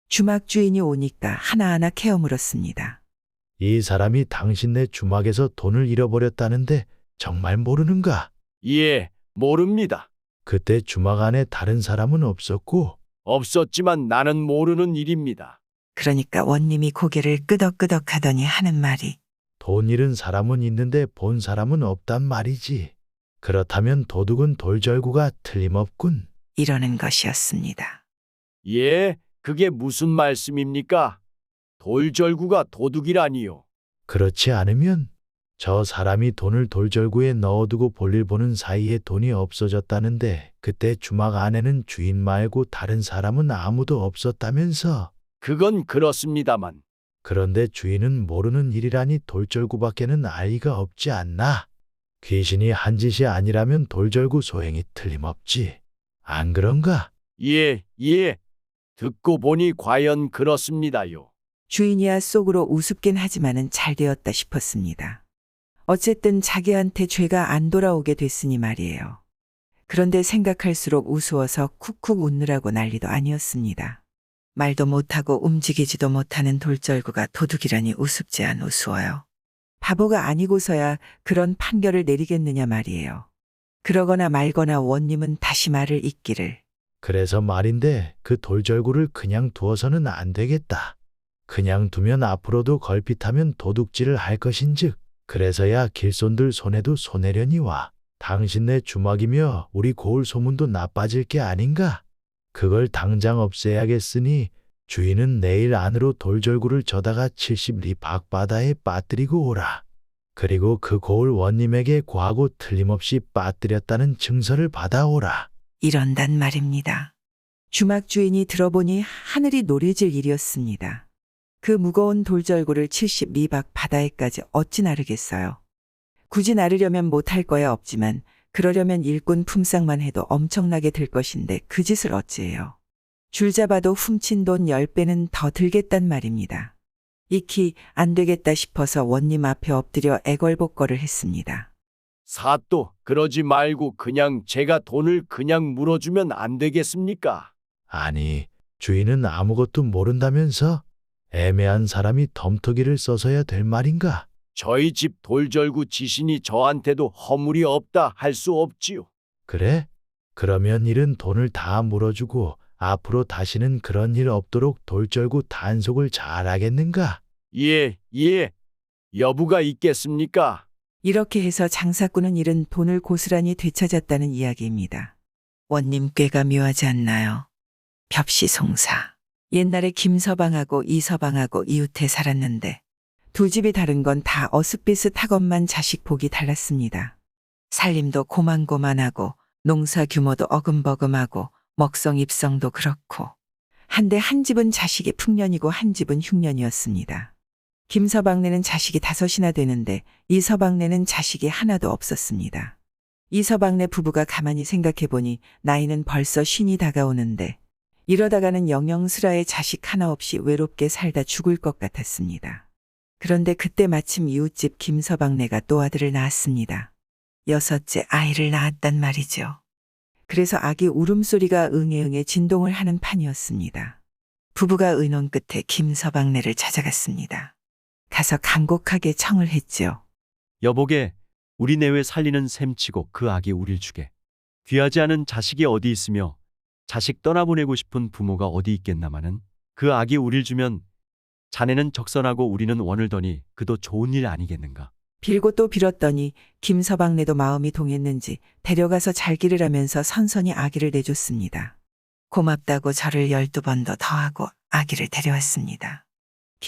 [SPEAKER 2] 주막 주인이 오니까 하나하나 캐어 물었습니다.
[SPEAKER 5] 이 사람이 당신네 주막에서 돈을 잃어버렸다는데 정말 모르는가?
[SPEAKER 4] 예, 모릅니다.
[SPEAKER 5] 그때 주막 안에 다른 사람은 없었고
[SPEAKER 4] 없었지만 나는 모르는 일입니다.
[SPEAKER 2] 그러니까 원님이 고개를 끄덕끄덕 하더니 하는 말이
[SPEAKER 5] 돈 잃은 사람은 있는데 본 사람은 없단 말이지. 그렇다면 도둑은 돌절구가 틀림없군.
[SPEAKER 2] 이러는 것이었습니다.
[SPEAKER 4] 예, 그게 무슨 말씀입니까? 돌절구가 도둑이라니요.
[SPEAKER 5] 그렇지 않으면 저 사람이 돈을 돌절구에 넣어두고 볼일 보는 사이에 돈이 없어졌다는데 그때 주막 안에는 주인 말고 다른 사람은 아무도 없었다면서.
[SPEAKER 4] 그건 그렇습니다만.
[SPEAKER 5] 그런데 주인은 모르는 일이라니 돌절구밖에는 알리가 없지 않나? 귀신이 한 짓이 아니라면 돌절구 소행이 틀림없지. 안 그런가?
[SPEAKER 4] 예, 예. 듣고 보니 과연 그렇습니다요.
[SPEAKER 2] 주인이야 속으로 우습긴 하지만은 잘 되었다 싶었습니다. 어쨌든 자기한테 죄가 안 돌아오게 됐으니 말이에요. 그런데 생각할수록 우스워서 쿡쿡 웃느라고 난리도 아니었습니다. 말도 못하고 움직이지도 못하는 돌절구가 도둑이라니 우습지 않 우스워요. 바보가 아니고서야 그런 판결을 내리겠느냐 말이에요. 그러거나 말거나 원님은 다시 말을 잇기를.
[SPEAKER 5] 그래서 말인데 그 돌절구를 그냥 두어서는 안 되겠다. 그냥 두면 앞으로도 걸핏하면 도둑질을 할 것인즉 그래서야 길손들 손에도 손해련이 와. 당신네 주막이며 우리 고을 소문도 나빠질 게 아닌가? 그걸 당장 없애야겠으니 주인은 내일 안으로 돌절구를 저다가 70리 밖바다에 빠뜨리고 오라. 그리고 그 고을 원님에게 고하고 틀림없이 빠뜨렸다는 증서를 받아오라.
[SPEAKER 2] 이런단 말입니다. 주막 주인이 들어보니 하늘이 노래질 일이었습니다. 그 무거운 돌절구를 70리 밖 바다에까지 어찌 나르겠어요. 굳이 나르려면 못할 거야 없지만 그러려면 일꾼 품삯만 해도 엄청나게 들 것인데 그 짓을 어찌해요. 줄 잡아도 훔친 돈 10배는 더 들겠단 말입니다. 익히 안 되겠다 싶어서 원님 앞에 엎드려 애걸복걸을 했습니다.
[SPEAKER 4] 사또, 그러지 말고 그냥 제가 돈을 그냥 물어주면 안 되겠습니까?
[SPEAKER 5] 아니, 주인은 아무것도 모른다면서? 애매한 사람이 덤터기를 써서야 될 말인가?
[SPEAKER 4] 저희 집 돌절구 지신이 저한테도 허물이 없다 할 수 없지요.
[SPEAKER 5] 그래? 그러면 일은 돈을 다 물어주고 앞으로 다시는 그런 일 없도록 돌절구 단속을 잘하겠는가?
[SPEAKER 4] 예, 예. 여부가 있겠습니까?
[SPEAKER 2] 이렇게 해서 장사꾼은 잃은 돈을 고스란히 되찾았다는 이야기입니다. 원님 꾀가 묘하지 않나요? 벽시송사. 옛날에 김서방하고 이서방하고 이웃해 살았는데 두 집이 다른 건 다 어슷비슷하건만 자식 복이 달랐습니다. 살림도 고만고만하고 농사 규모도 어금버금하고 먹성 입성도 그렇고 한데 한 집은 자식이 풍년이고 한 집은 흉년이었습니다. 김서방네는 자식이 5이나 되는데 이서방네는 자식이 하나도 없었습니다. 이서방네 부부가 가만히 생각해보니 나이는 벌써 50이 다가오는데 이러다가는 영영스라의 자식 하나 없이 외롭게 살다 죽을 것 같았습니다. 그런데 그때 마침 이웃집 김서방네가 또 아들을 낳았습니다. 6째 아이를 낳았단 말이죠. 그래서 아기 울음소리가 응애응애 진동을 하는 판이었습니다. 부부가 의논 끝에 김서방네를 찾아갔습니다. 가서 간곡하게 청을 했지요.
[SPEAKER 4] 여보게, 우리 내외 살리는 셈치고 그 아기 우릴 주게. 귀하지 않은 자식이 어디 있으며 자식 떠나보내고 싶은 부모가 어디 있겠나마는 그 아기 우릴 주면 자네는 적선하고 우리는 원을더니 그도 좋은 일 아니겠는가.
[SPEAKER 2] 빌고 또 빌었더니 김서방네도 마음이 동했는지 데려가서 잘 기르라면서 선선히 아기를 내줬습니다. 고맙다고 절을 12번도 더하고 아기를 데려왔습니다.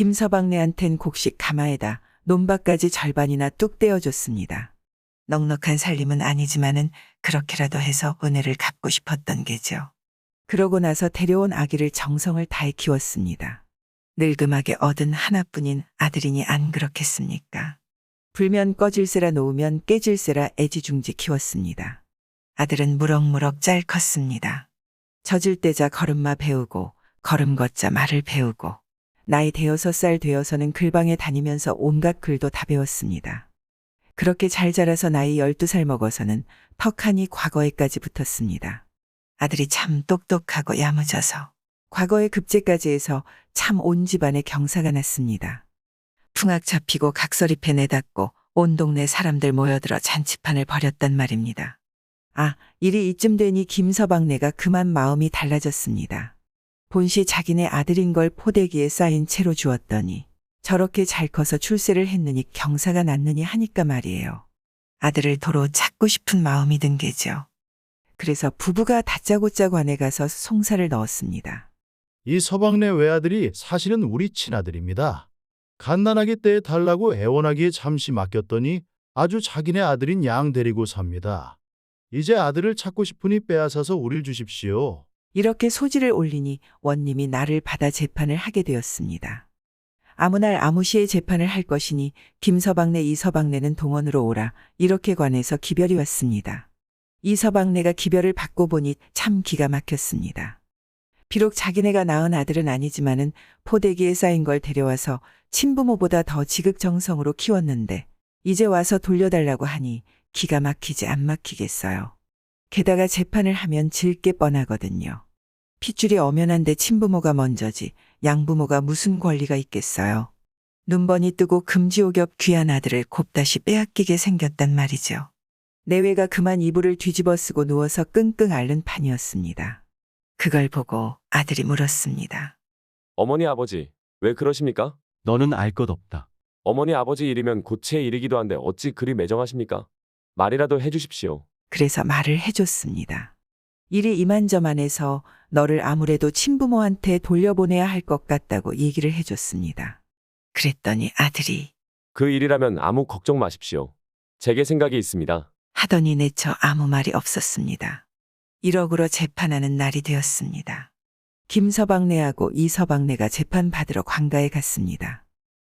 [SPEAKER 2] 김서방네한텐 곡식 가마에다 논밭까지 절반이나 뚝 떼어줬습니다. 넉넉한 살림은 아니지만은 그렇게라도 해서 은혜를 갚고 싶었던 게죠. 그러고 나서 데려온 아기를 정성을 다해 키웠습니다. 늙음하게 얻은 하나뿐인 아들이니 안 그렇겠습니까? 불면 꺼질세라 놓으면 깨질세라 애지중지 키웠습니다. 아들은 무럭무럭 잘 컸습니다. 젖을 떼자 걸음마 배우고 걸음 걷자 말을 배우고 나이 6살 되어서는 글방에 다니면서 온갖 글도 다 배웠습니다. 그렇게 잘 자라서 나이 12살 먹어서는 턱하니 과거에까지 붙었습니다. 아들이 참 똑똑하고 야무져서 과거에 급제까지 해서 참 온 집안에 경사가 났습니다. 풍악 잡히고 각설이패 내닫고 온 동네 사람들 모여들어 잔치판을 벌였단 말입니다. 아, 일이 이쯤 되니 김서방네가 그만 마음이 달라졌습니다. 본시 자기네 아들인 걸 포대기에 쌓인 채로 주었더니 저렇게 잘 커서 출세를 했느니 경사가 났느니 하니까 말이에요. 아들을 도로 찾고 싶은 마음이 든 게죠. 그래서 부부가 다짜고짜 관에 가서 송사를 넣었습니다.
[SPEAKER 5] 이 서방네 외아들이 사실은 우리 친아들입니다. 갓난아기 때 달라고 애원하기에 잠시 맡겼더니 아주 자기네 아들인 양 데리고 삽니다. 이제 아들을 찾고 싶으니 빼앗아서 우릴 주십시오.
[SPEAKER 2] 이렇게 소지를 올리니 원님이 나를 받아 재판을 하게 되었습니다. 아무 날 아무 시에 재판을 할 것이니 김서방네 이서방네는 동원으로 오라 이렇게 관해서 기별이 왔습니다. 이서방네가 기별을 받고 보니 참 기가 막혔습니다. 비록 자기네가 낳은 아들은 아니지만은 포대기에 쌓인 걸 데려와서 친부모보다 더 지극정성으로 키웠는데 이제 와서 돌려달라고 하니 기가 막히지 안 막히겠어요. 게다가 재판을 하면 질 게 뻔하거든요. 핏줄이 엄연한데 친부모가 먼저지 양부모가 무슨 권리가 있겠어요. 눈번이 뜨고 금지오겹 귀한 아들을 곱다시 빼앗기게 생겼단 말이죠. 내외가 그만 이불을 뒤집어 쓰고 누워서 끙끙 앓는 판이었습니다. 그걸 보고 아들이 물었습니다.
[SPEAKER 11] 어머니 아버지, 왜 그러십니까?
[SPEAKER 4] 너는 알 것 없다.
[SPEAKER 11] 어머니 아버지 일이면 고치의 일이기도 한데 어찌 그리 매정하십니까? 말이라도 해주십시오.
[SPEAKER 2] 그래서 말을 해줬습니다. 일이 이만저만해서 너를 아무래도 친부모한테 돌려보내야 할 것 같다고 얘기를 해줬습니다. 그랬더니 아들이
[SPEAKER 11] 그 일이라면 아무 걱정 마십시오. 제게 생각이 있습니다.
[SPEAKER 2] 하더니 내쳐 아무 말이 없었습니다. 1억으로 재판하는 날이 되었습니다. 김서방네하고 이서방네가 재판 받으러 관가에 갔습니다.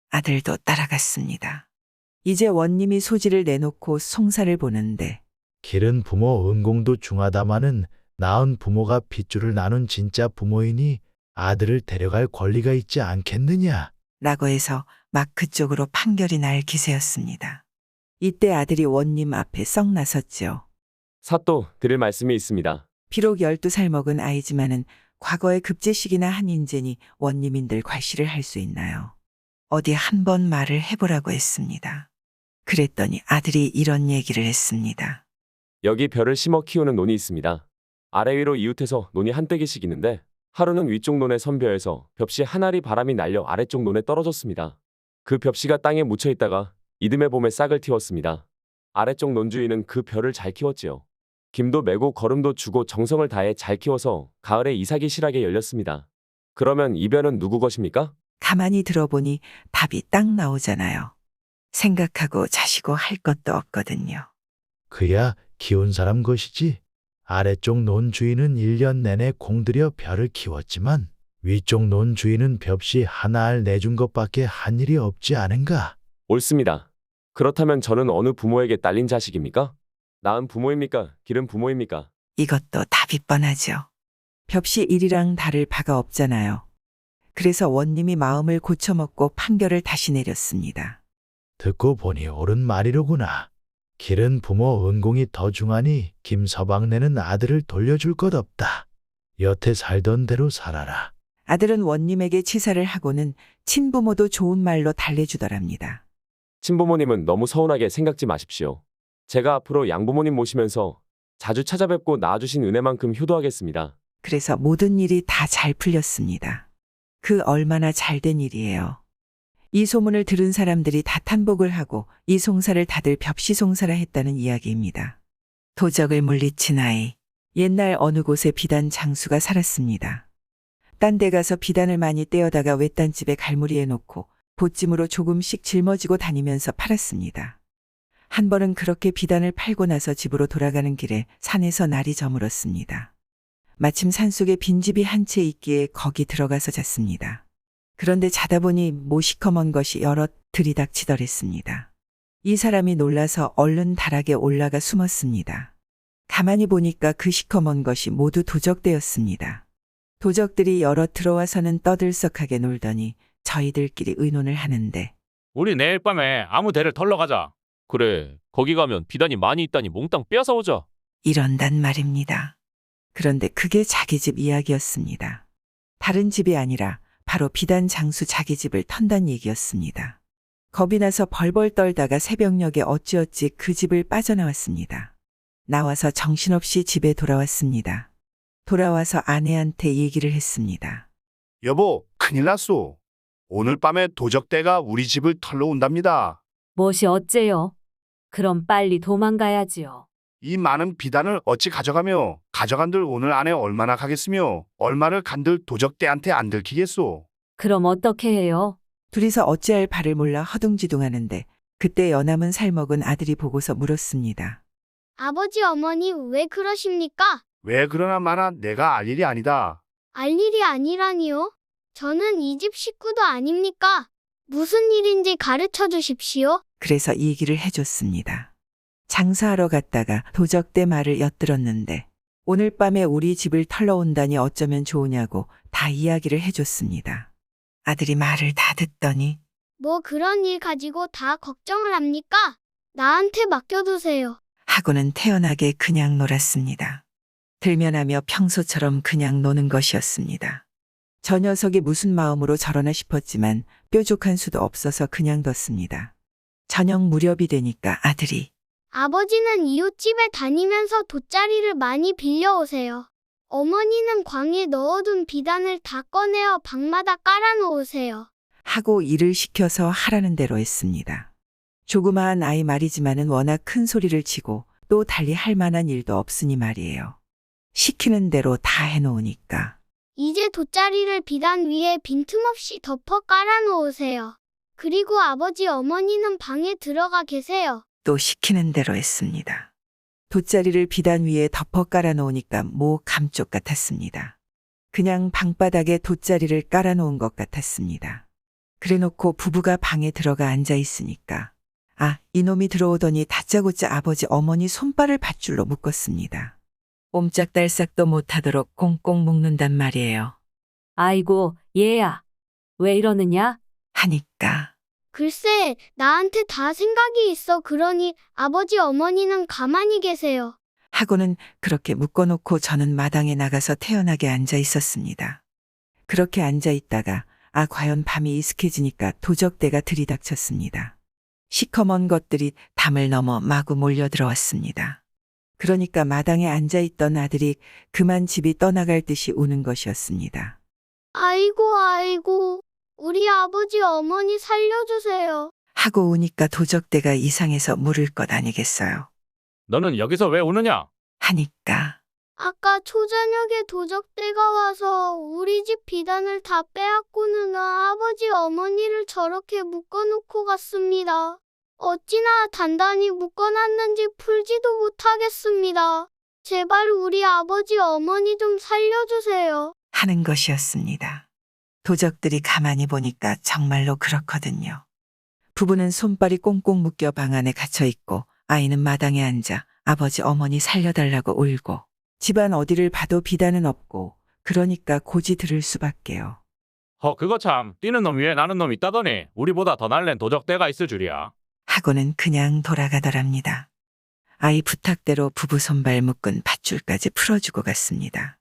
[SPEAKER 2] 아들도 따라갔습니다. 이제 원님이 소지를 내놓고 송사를 보는데
[SPEAKER 5] 기른 부모 은공도 중하다마는 낳은 부모가 핏줄을 나눈 진짜 부모이니 아들을 데려갈 권리가 있지 않겠느냐.
[SPEAKER 2] 라고 해서 막 그쪽으로 판결이 날 기세였습니다. 이때 아들이 원님 앞에 썩 나섰죠.
[SPEAKER 11] 사또 드릴 말씀이 있습니다.
[SPEAKER 2] 비록 12살 먹은 아이지만은 과거에 급제식이나 한 인재니 원님인들 괄시를 할 수 있나요? 어디 한번 말을 해보라고 했습니다. 그랬더니 아들이 이런 얘기를 했습니다.
[SPEAKER 11] 여기 벼를 심어 키우는 논이 있습니다. 아래 위로 이웃해서 논이 한 떼기씩 있는데 하루는 위쪽 논의 선벼에서 벽시 한 알이 바람이 날려 아래쪽 논에 떨어졌습니다. 그 벽시가 땅에 묻혀 있다가 이듬해 봄에 싹을 틔웠습니다. 아래쪽 논주인은 그 벼를 잘 키웠지요. 김도 메고 거름도 주고 정성을 다해 잘 키워서 가을에 이삭이 실하게 열렸습니다. 그러면 이별은 누구 것입니까?
[SPEAKER 2] 가만히 들어보니 답이 딱 나오잖아요. 생각하고 자시고 할 것도 없거든요.
[SPEAKER 5] 그야 키운 사람 것이지. 아래쪽 논 주인은 1년 내내 공들여 벼를 키웠지만 위쪽 논 주인은 벽시 하나 알 내준 것밖에 한 일이 없지 않은가?
[SPEAKER 11] 옳습니다. 그렇다면 저는 어느 부모에게 딸린 자식입니까? 낳은 부모입니까? 기른 부모입니까?
[SPEAKER 2] 이것도 답이 뻔하죠. 벽시 일이랑 다를 바가 없잖아요. 그래서 원님이 마음을 고쳐먹고 판결을 다시 내렸습니다.
[SPEAKER 5] 듣고 보니 옳은 말이로구나. 기른 부모 은공이 더 중하니 김서방네는 아들을 돌려줄 것 없다. 여태 살던 대로 살아라.
[SPEAKER 2] 아들은 원님에게 치사를 하고는 친부모도 좋은 말로 달래주더랍니다.
[SPEAKER 11] 친부모님은 너무 서운하게 생각지 마십시오. 제가 앞으로 양부모님 모시면서 자주 찾아뵙고 낳아주신 은혜만큼 효도하겠습니다.
[SPEAKER 2] 그래서 모든 일이 다 잘 풀렸습니다. 그 얼마나 잘된 일이에요. 이 소문을 들은 사람들이 다 탄복을 하고 이 송사를 다들 벽시송사라 했다는 이야기입니다. 도적을 물리친 아이. 옛날 어느 곳에 비단 장수가 살았습니다. 딴 데 가서 비단을 많이 떼어다가 외딴집에 갈무리해 놓고 보찜으로 조금씩 짊어지고 다니면서 팔았습니다. 한 번은 그렇게 비단을 팔고 나서 집으로 돌아가는 길에 산에서 날이 저물었습니다. 마침 산속에 빈집이 한 채 있기에 거기 들어가서 잤습니다. 그런데 자다 보니 모시커먼 것이 여럿 들이닥치더랬습니다. 이 사람이 놀라서 얼른 다락에 올라가 숨었습니다. 가만히 보니까 그 시커먼 것이 모두 도적대였습니다. 도적들이 여럿 들어와서는 떠들썩하게 놀더니 저희들끼리 의논을 하는데
[SPEAKER 12] 우리 내일 밤에 아무 데를 털러 가자. 그래, 거기 가면 비단이 많이 있다니 몽땅 빼앗아 오자.
[SPEAKER 2] 이런단 말입니다. 그런데 그게 자기 집 이야기였습니다. 다른 집이 아니라 바로 비단 장수 자기 집을 턴단 얘기였습니다. 겁이 나서 벌벌 떨다가 새벽녘에 어찌어찌 그 집을 빠져나왔습니다. 나와서 정신없이 집에 돌아왔습니다. 돌아와서 아내한테 얘기를 했습니다.
[SPEAKER 10] 여보, 큰일 났소. 오늘 밤에 도적대가 우리 집을 털러 온답니다.
[SPEAKER 7] 무엇이 어째요? 그럼 빨리 도망가야지요.
[SPEAKER 10] 이 많은 비단을 어찌 가져가며 가져간들 오늘 안에 얼마나 가겠으며 얼마를 간들 도적대한테 안 들키겠소.
[SPEAKER 7] 그럼 어떻게 해요?
[SPEAKER 2] 둘이서 어찌할 바를 몰라 허둥지둥하는데 그때 연함은 살먹은 아들이 보고서 물었습니다.
[SPEAKER 6] 아버지 어머니 왜 그러십니까?
[SPEAKER 10] 왜 그러나 마나 내가 알 일이 아니다.
[SPEAKER 6] 알 일이 아니라니요? 저는 이 집 식구도 아닙니까? 무슨 일인지 가르쳐 주십시오.
[SPEAKER 2] 그래서 이 얘기를 해줬습니다. 장사하러 갔다가 도적대 말을 엿들었는데 오늘 밤에 우리 집을 털러 온다니 어쩌면 좋으냐고 다 이야기를 해줬습니다. 아들이 말을 다 듣더니
[SPEAKER 6] 뭐 그런 일 가지고 다 걱정을 합니까? 나한테 맡겨두세요.
[SPEAKER 2] 하고는 태연하게 그냥 놀았습니다. 들면하며 평소처럼 그냥 노는 것이었습니다. 저 녀석이 무슨 마음으로 저러나 싶었지만 뾰족한 수도 없어서 그냥 뒀습니다. 저녁 무렵이 되니까 아들이
[SPEAKER 6] 아버지는 이웃집에 다니면서 돗자리를 많이 빌려오세요. 어머니는 광에 넣어둔 비단을 다 꺼내어 방마다 깔아놓으세요.
[SPEAKER 2] 하고 일을 시켜서 하라는 대로 했습니다. 조그마한 아이 말이지만은 워낙 큰 소리를 치고 또 달리 할 만한 일도 없으니 말이에요. 시키는 대로 다 해놓으니까.
[SPEAKER 6] 이제 돗자리를 비단 위에 빈틈없이 덮어 깔아놓으세요. 그리고 아버지 어머니는 방에 들어가 계세요.
[SPEAKER 2] 또 시키는 대로 했습니다. 돗자리를 비단 위에 덮어 깔아놓으니까 뭐 감쪽 같았습니다. 그냥 방바닥에 돗자리를 깔아놓은 것 같았습니다. 그래놓고 부부가 방에 들어가 앉아 있으니까 이놈이 들어오더니 다짜고짜 아버지 어머니 손발을 밧줄로 묶었습니다. 옴짝달싹도 못하도록 꽁꽁 묶는단 말이에요.
[SPEAKER 7] 아이고, 얘야. 왜 이러느냐?
[SPEAKER 2] 하니까
[SPEAKER 6] 글쎄, 나한테 다 생각이 있어. 그러니 아버지 어머니는 가만히 계세요.
[SPEAKER 2] 하고는 그렇게 묶어놓고 저는 마당에 나가서 태연하게 앉아 있었습니다. 그렇게 앉아 있다가 과연 밤이 이슥해지니까 도적대가 들이닥쳤습니다. 시커먼 것들이 담을 넘어 마구 몰려들어왔습니다. 그러니까 마당에 앉아있던 아들이 그만 집이 떠나갈 듯이 우는 것이었습니다.
[SPEAKER 6] 아이고, 우리 아버지 어머니 살려주세요.
[SPEAKER 2] 하고 우니까 도적대가 이상해서 물을 것 아니겠어요.
[SPEAKER 12] 너는 여기서 왜 오느냐?
[SPEAKER 2] 하니까
[SPEAKER 13] 아까 초저녁에 도적대가 와서 우리 집 비단을 다 빼앗고는 아버지 어머니를 저렇게 묶어놓고 갔습니다. 어찌나 단단히 묶어놨는지 풀지도 못하겠습니다. 제발 우리 아버지 어머니 좀 살려주세요.
[SPEAKER 2] 하는 것이었습니다. 도적들이 가만히 보니까 정말로 그렇거든요. 부부는 손발이 꽁꽁 묶여 방 안에 갇혀 있고 아이는 마당에 앉아 아버지 어머니 살려달라고 울고 집안 어디를 봐도 비단은 없고 그러니까 고지 들을 수밖에요.
[SPEAKER 12] 그거 참 뛰는 놈 위에 나는 놈 있다더니 우리보다 더 날랜 도적대가 있을 줄이야.
[SPEAKER 2] 하고는 그냥 돌아가더랍니다. 아이 부탁대로 부부 손발 묶은 밧줄까지 풀어주고 갔습니다.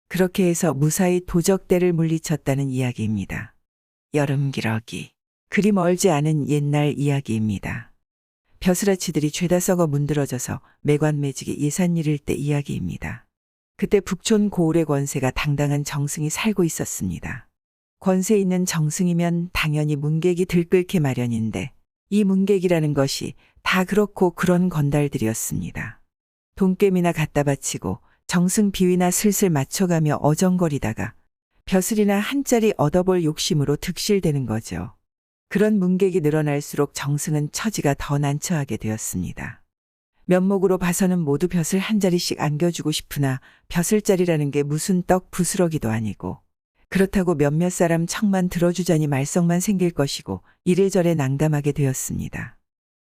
[SPEAKER 2] 그렇게 해서 무사히 도적대를 물리쳤다는 이야기입니다. 여름 기러기. 그리 멀지 않은 옛날 이야기입니다. 벼슬아치들이 죄다 썩어 문드러져서 매관매직이 예산일일 때 이야기입니다. 그때 북촌 고을의 권세가 당당한 정승이 살고 있었습니다. 권세 있는 정승이면 당연히 문객이 들끓게 마련인데 이 문객이라는 것이 다 그렇고 그런 건달들이었습니다. 돈깨미나 갖다 바치고 정승 비위나 슬슬 맞춰가며 어정거리다가 벼슬이나 한 짜리 얻어볼 욕심으로 득실되는 거죠. 그런 문객이 늘어날수록 정승은 처지가 더 난처하게 되었습니다. 면목으로 봐서는 모두 벼슬 한 자리씩 안겨주고 싶으나 벼슬자리라는 게 무슨 떡 부스러기도 아니고 그렇다고 몇몇 사람 척만 들어주자니 말썽만 생길 것이고 이래저래 난감하게 되었습니다.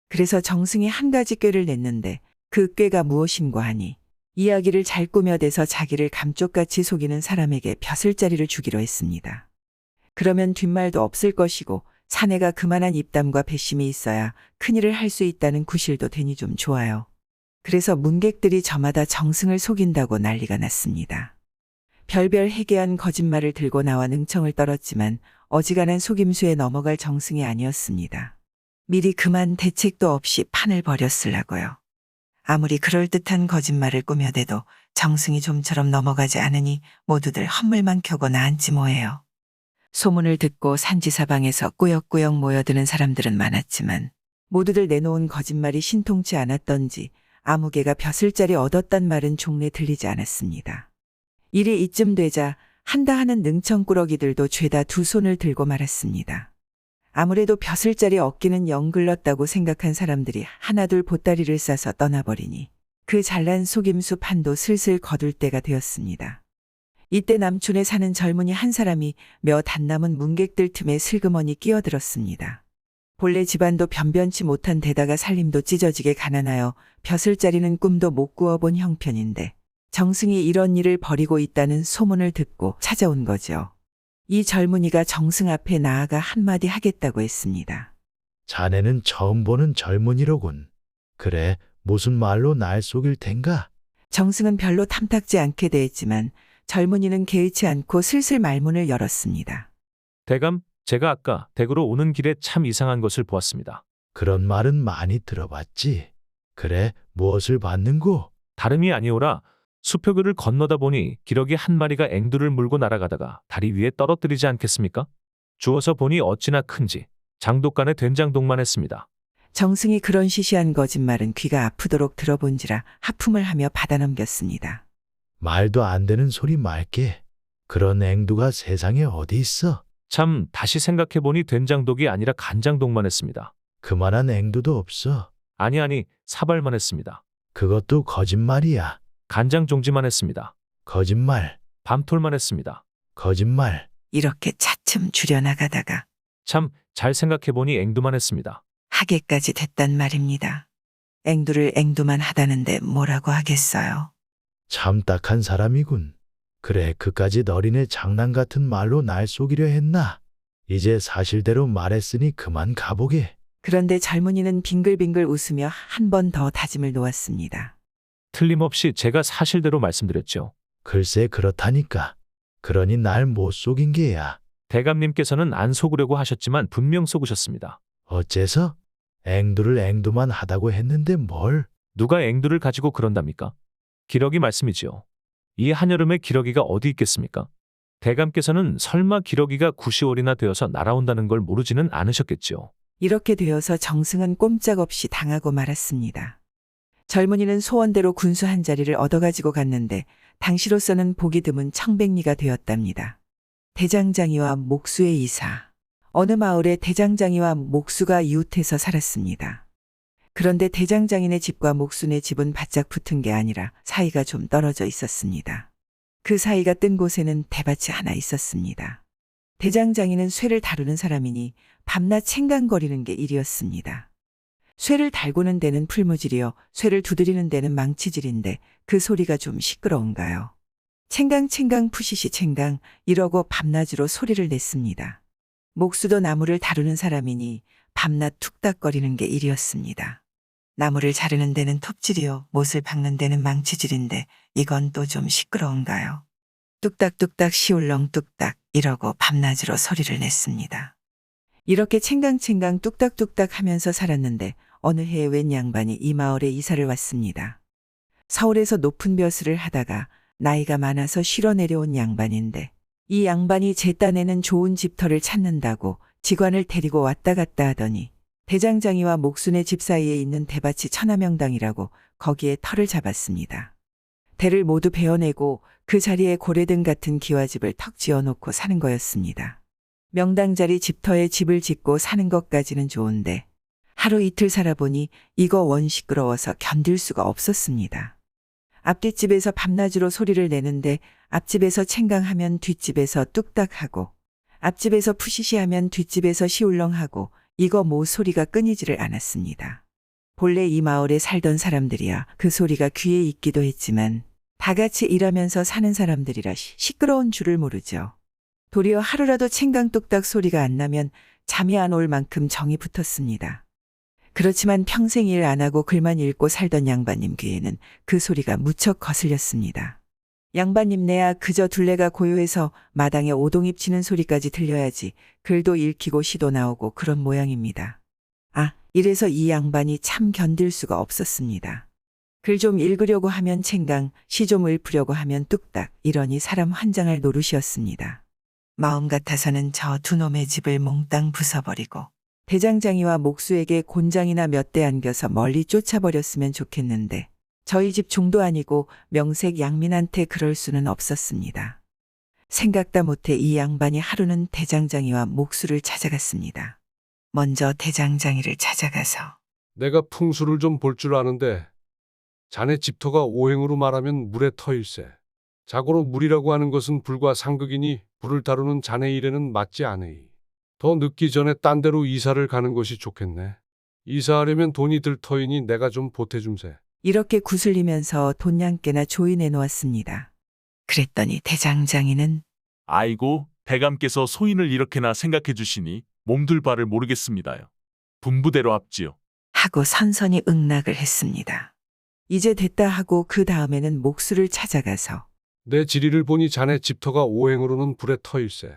[SPEAKER 2] 그래서 정승이 한 가지 꾀를 냈는데 그 꾀가 무엇인고 하니 이야기를 잘 꾸며대서 자기를 감쪽같이 속이는 사람에게 벼슬자리를 주기로 했습니다. 그러면 뒷말도 없을 것이고 사내가 그만한 입담과 배심이 있어야 큰일을 할 수 있다는 구실도 되니 좀 좋아요. 그래서 문객들이 저마다 정승을 속인다고 난리가 났습니다. 별별 해괴한 거짓말을 들고 나와 능청을 떨었지만 어지간한 속임수에 넘어갈 정승이 아니었습니다. 미리 그만 대책도 없이 판을 벌였으려고요. 아무리 그럴듯한 거짓말을 꾸며대도 정승이 좀처럼 넘어가지 않으니 모두들 헛물만 켜고 나앉지 뭐예요. 소문을 듣고 산지사방에서 꾸역꾸역 모여드는 사람들은 많았지만 모두들 내놓은 거짓말이 신통치 않았던지 아무개가 벼슬자리 얻었단 말은 종래 들리지 않았습니다. 일이 이쯤 되자 한다 하는 능청꾸러기들도 죄다 두 손을 들고 말았습니다. 아무래도 벼슬자리 얻기는 영 글렀다고 생각한 사람들이 하나둘 보따리를 싸서 떠나버리니 그 잘난 속임수 판도 슬슬 거둘 때가 되었습니다. 이때 남촌에 사는 젊은이 한 사람이 몇 안 남은 문객들 틈에 슬그머니 끼어들었습니다. 본래 집안도 변변치 못한 데다가 살림도 찢어지게 가난하여 벼슬자리는 꿈도 못 꾸어본 형편인데 정승이 이런 일을 벌이고 있다는 소문을 듣고 찾아온 거죠. 이 젊은이가 정승 앞에 나아가 한마디 하겠다고 했습니다.
[SPEAKER 5] 자네는 처음 보는 젊은이로군. 그래, 무슨 말로 날 속일 텐가?
[SPEAKER 2] 정승은 별로 탐탁지 않게 대했지만 젊은이는 개의치 않고 슬슬 말문을 열었습니다.
[SPEAKER 14] 대감, 제가 아까 댁으로 오는 길에 참 이상한 것을 보았습니다.
[SPEAKER 5] 그런 말은 많이 들어봤지. 그래, 무엇을 봤는고?
[SPEAKER 14] 다름이 아니오라 수표교를 건너다 보니 기러기 한 마리가 앵두를 물고 날아가다가 다리 위에 떨어뜨리지 않겠습니까? 주워서 보니 어찌나 큰지 장독간에 된장독만 했습니다.
[SPEAKER 2] 정승이 그런 시시한 거짓말은 귀가 아프도록 들어본지라 하품을 하며 받아넘겼습니다.
[SPEAKER 5] 말도 안 되는 소리 말게. 그런 앵두가 세상에 어디 있어?
[SPEAKER 14] 참 다시 생각해보니 된장독이 아니라 간장독만 했습니다.
[SPEAKER 5] 그만한 앵두도 없어.
[SPEAKER 14] 아니 사발만 했습니다.
[SPEAKER 5] 그것도 거짓말이야.
[SPEAKER 14] 간장 종지만 했습니다.
[SPEAKER 5] 거짓말.
[SPEAKER 14] 밤톨만 했습니다.
[SPEAKER 5] 거짓말.
[SPEAKER 2] 이렇게 차츰 줄여나가다가
[SPEAKER 14] 참 잘 생각해보니 앵두만 했습니다.
[SPEAKER 2] 하게까지 됐단 말입니다. 앵두를 앵두만 하다는데 뭐라고 하겠어요.
[SPEAKER 5] 참 딱한 사람이군. 그래, 그까짓 어린애 장난 같은 말로 날 속이려 했나? 이제 사실대로 말했으니 그만 가보게.
[SPEAKER 2] 그런데 젊은이는 빙글빙글 웃으며 한 번 더 다짐을 놓았습니다.
[SPEAKER 14] 틀림없이 제가 사실대로 말씀드렸죠.
[SPEAKER 5] 글쎄 그렇다니까. 그러니 날 못 속인 게야.
[SPEAKER 14] 대감님께서는 안 속으려고 하셨지만 분명 속으셨습니다.
[SPEAKER 5] 어째서? 앵두를 앵두만 하다고 했는데 뭘?
[SPEAKER 14] 누가 앵두를 가지고 그런답니까? 기러기 말씀이지요. 이 한여름에 기러기가 어디 있겠습니까? 대감께서는 설마 기러기가 9시월이나 되어서 날아온다는 걸 모르지는 않으셨겠지요.
[SPEAKER 2] 이렇게 되어서 정승은 꼼짝없이 당하고 말았습니다. 젊은이는 소원대로 군수 한 자리를 얻어가지고 갔는데 당시로서는 보기 드문 청백리가 되었답니다. 대장장이와 목수의 이사. 어느 마을에 대장장이와 목수가 이웃해서 살았습니다. 그런데 대장장이네 집과 목수네 집은 바짝 붙은 게 아니라 사이가 좀 떨어져 있었습니다. 그 사이가 뜬 곳에는 대밭이 하나 있었습니다. 대장장이는 쇠를 다루는 사람이니 밤낮 챙강거리는 게 일이었습니다. 쇠를 달구는 데는 풀무질이요, 쇠를 두드리는 데는 망치질인데 그 소리가 좀 시끄러운가요? 챙강 푸시시 챙강 이러고 밤낮으로 소리를 냈습니다. 목수도 나무를 다루는 사람이니 밤낮 툭닥거리는 게 일이었습니다. 나무를 자르는 데는 톱질이요, 못을 박는 데는 망치질인데 이건 또 좀 시끄러운가요? 뚝딱뚝딱 시울렁 뚝딱 이러고 밤낮으로 소리를 냈습니다. 이렇게 챙강 뚝딱뚝딱 하면서 살았는데 어느 해에 웬 양반이 이 마을에 이사를 왔습니다. 서울에서 높은 벼슬을 하다가 나이가 많아서 쉬러 내려온 양반인데 이 양반이 제 딴에는 좋은 집터를 찾는다고 직관을 데리고 왔다 갔다 하더니 대장장이와 목순의 집 사이에 있는 대밭이 천하명당이라고 거기에 터를 잡았습니다. 대를 모두 베어내고 그 자리에 고래등 같은 기와집을 턱 지어놓고 사는 거였습니다. 명당자리 집터에 집을 짓고 사는 것까지는 좋은데 하루 이틀 살아보니 이거 원 시끄러워서 견딜 수가 없었습니다. 앞뒷집에서 밤낮으로 소리를 내는데 앞집에서 챙강하면 뒷집에서 뚝딱하고 앞집에서 푸시시하면 뒷집에서 시울렁하고 이거 뭐 소리가 끊이지를 않았습니다. 본래 이 마을에 살던 사람들이야 그 소리가 귀에 있기도 했지만 다 같이 일하면서 사는 사람들이라 시끄러운 줄을 모르죠. 도리어 하루라도 챙강 뚝딱 소리가 안 나면 잠이 안 올 만큼 정이 붙었습니다. 그렇지만 평생 일 안 하고 글만 읽고 살던 양반님 귀에는 그 소리가 무척 거슬렸습니다. 양반님 내야 그저 둘레가 고요해서 마당에 오동잎 치는 소리까지 들려야지 글도 읽히고 시도 나오고 그런 모양입니다. 아, 이래서 이 양반이 참 견딜 수가 없었습니다. 글 좀 읽으려고 하면 챙강, 시 좀 읊으려고 하면 뚝딱 이러니 사람 환장할 노릇이었습니다. 마음 같아서는 저 두 놈의 집을 몽땅 부숴버리고 대장장이와 목수에게 곤장이나 몇 대 안겨서 멀리 쫓아버렸으면 좋겠는데 저희 집 종도 아니고 명색 양민한테 그럴 수는 없었습니다. 생각다 못해 이 양반이 하루는 대장장이와 목수를 찾아갔습니다. 먼저 대장장이를 찾아가서
[SPEAKER 8] 내가 풍수를 좀 볼 줄 아는데 자네 집터가 오행으로 말하면 물의 터일세. 자고로 물이라고 하는 것은 불과 상극이니 불을 다루는 자네 일에는 맞지 않으이. 더 늦기 전에 딴 데로 이사를 가는 것이 좋겠네. 이사하려면 돈이 들 터이니 내가 좀 보태줌세.
[SPEAKER 2] 이렇게 구슬리면서 돈 양께나 조인해 놓았습니다. 그랬더니 대장장이는
[SPEAKER 15] 아이고, 대감께서 소인을 이렇게나 생각해 주시니 몸둘 바를 모르겠습니다요. 분부대로 합지요.
[SPEAKER 2] 하고 선선히 응낙을 했습니다. 이제 됐다 하고 그 다음에는 목수를 찾아가서
[SPEAKER 8] 내 지리를 보니 자네 집터가 오행으로는 불의 터일세.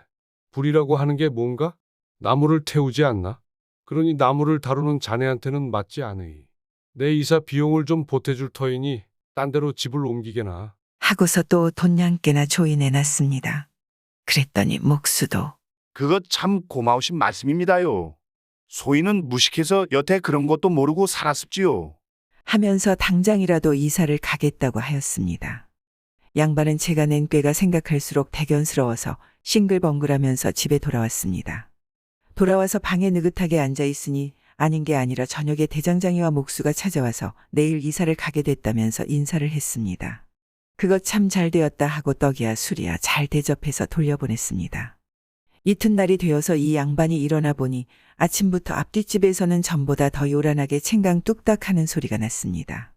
[SPEAKER 8] 불이라고 하는 게 뭔가? 나무를 태우지 않나? 그러니 나무를 다루는 자네한테는 맞지 않으이. 내 이사 비용을 좀 보태줄 터이니 딴 데로 집을 옮기게나.
[SPEAKER 2] 하고서 또 돈 양께나 조인해 놨습니다. 그랬더니 목수도
[SPEAKER 10] 그것 참 고마우신 말씀입니다요. 소인은 무식해서 여태 그런 것도 모르고 살았습지요.
[SPEAKER 2] 하면서 당장이라도 이사를 가겠다고 하였습니다. 양반은 제가 낸 꾀가 생각할수록 대견스러워서 싱글벙글하면서 집에 돌아왔습니다. 돌아와서 방에 느긋하게 앉아있으니 아닌 게 아니라 저녁에 대장장이와 목수가 찾아와서 내일 이사를 가게 됐다면서 인사를 했습니다. 그것 참 잘 되었다 하고 떡이야 술이야 잘 대접해서 돌려보냈습니다. 이튿날이 되어서 이 양반이 일어나 보니 아침부터 앞뒷집에서는 전보다 더 요란하게 챙강 뚝딱 하는 소리가 났습니다.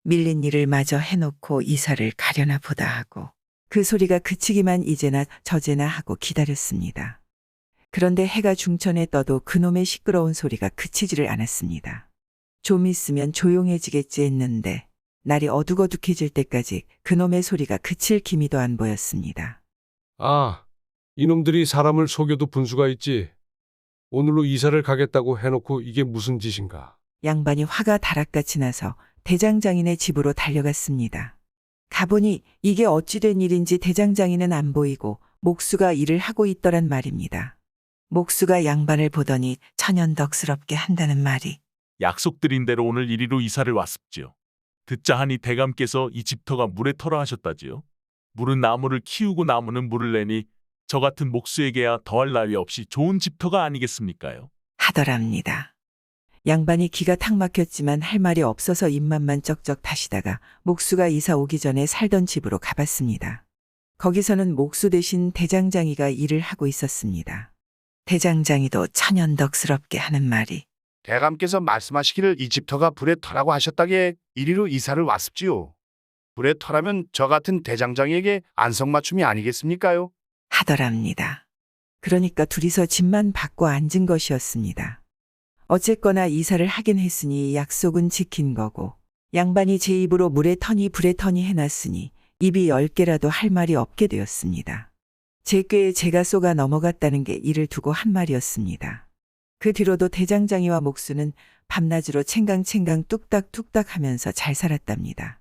[SPEAKER 2] 밀린 일을 마저 해놓고 이사를 가려나 보다 하고 그 소리가 그치기만 이제나 저제나 하고 기다렸습니다. 그런데 해가 중천에 떠도 그놈의 시끄러운 소리가 그치지를 않았습니다. 좀 있으면 조용해지겠지 했는데 날이 어둑어둑해질 때까지 그놈의 소리가 그칠 기미도 안 보였습니다.
[SPEAKER 8] 아, 이놈들이 사람을 속여도 분수가 있지. 오늘로 이사를 가겠다고 해놓고 이게 무슨 짓인가.
[SPEAKER 2] 양반이 화가 다락같이 나서 대장장이네 집으로 달려갔습니다. 가보니 이게 어찌 된 일인지 대장장이는 안 보이고 목수가 일을 하고 있더란 말입니다. 목수가 양반을 보더니 천연덕스럽게 한다는 말이
[SPEAKER 15] 약속드린 대로 오늘 이리로 이사를 왔습지요. 듣자 하니 대감께서 이 집터가 물에 터라 하셨다지요. 물은 나무를 키우고 나무는 물을 내니 저 같은 목수에게야 더할 나위 없이 좋은 집터가 아니겠습니까요?
[SPEAKER 2] 하더랍니다. 양반이 기가 탁 막혔지만 할 말이 없어서 입맛만 쩍쩍 다시다가 목수가 이사 오기 전에 살던 집으로 가봤습니다. 거기서는 목수 대신 대장장이가 일을 하고 있었습니다. 대장장이도 천연덕스럽게 하는 말이
[SPEAKER 10] 대감께서 말씀하시기를 이 집터가 불의 터라고 하셨다기에 이리로 이사를 왔습지요. 불의 터라면 저 같은 대장장이에게 안성맞춤이 아니겠습니까요?
[SPEAKER 2] 하더랍니다. 그러니까 둘이서 집만 받고 앉은 것이었습니다. 어쨌거나 이사를 하긴 했으니 약속은 지킨 거고 양반이 제 입으로 물에 터니 불에 터니 해놨으니 입이 10개라도 할 말이 없게 되었습니다. 제 꾀에 제가 쏘가 넘어갔다는 게 이를 두고 한 말이었습니다. 그 뒤로도 대장장이와 목수는 밤낮으로 챙강챙강 뚝딱뚝딱 하면서 잘 살았답니다.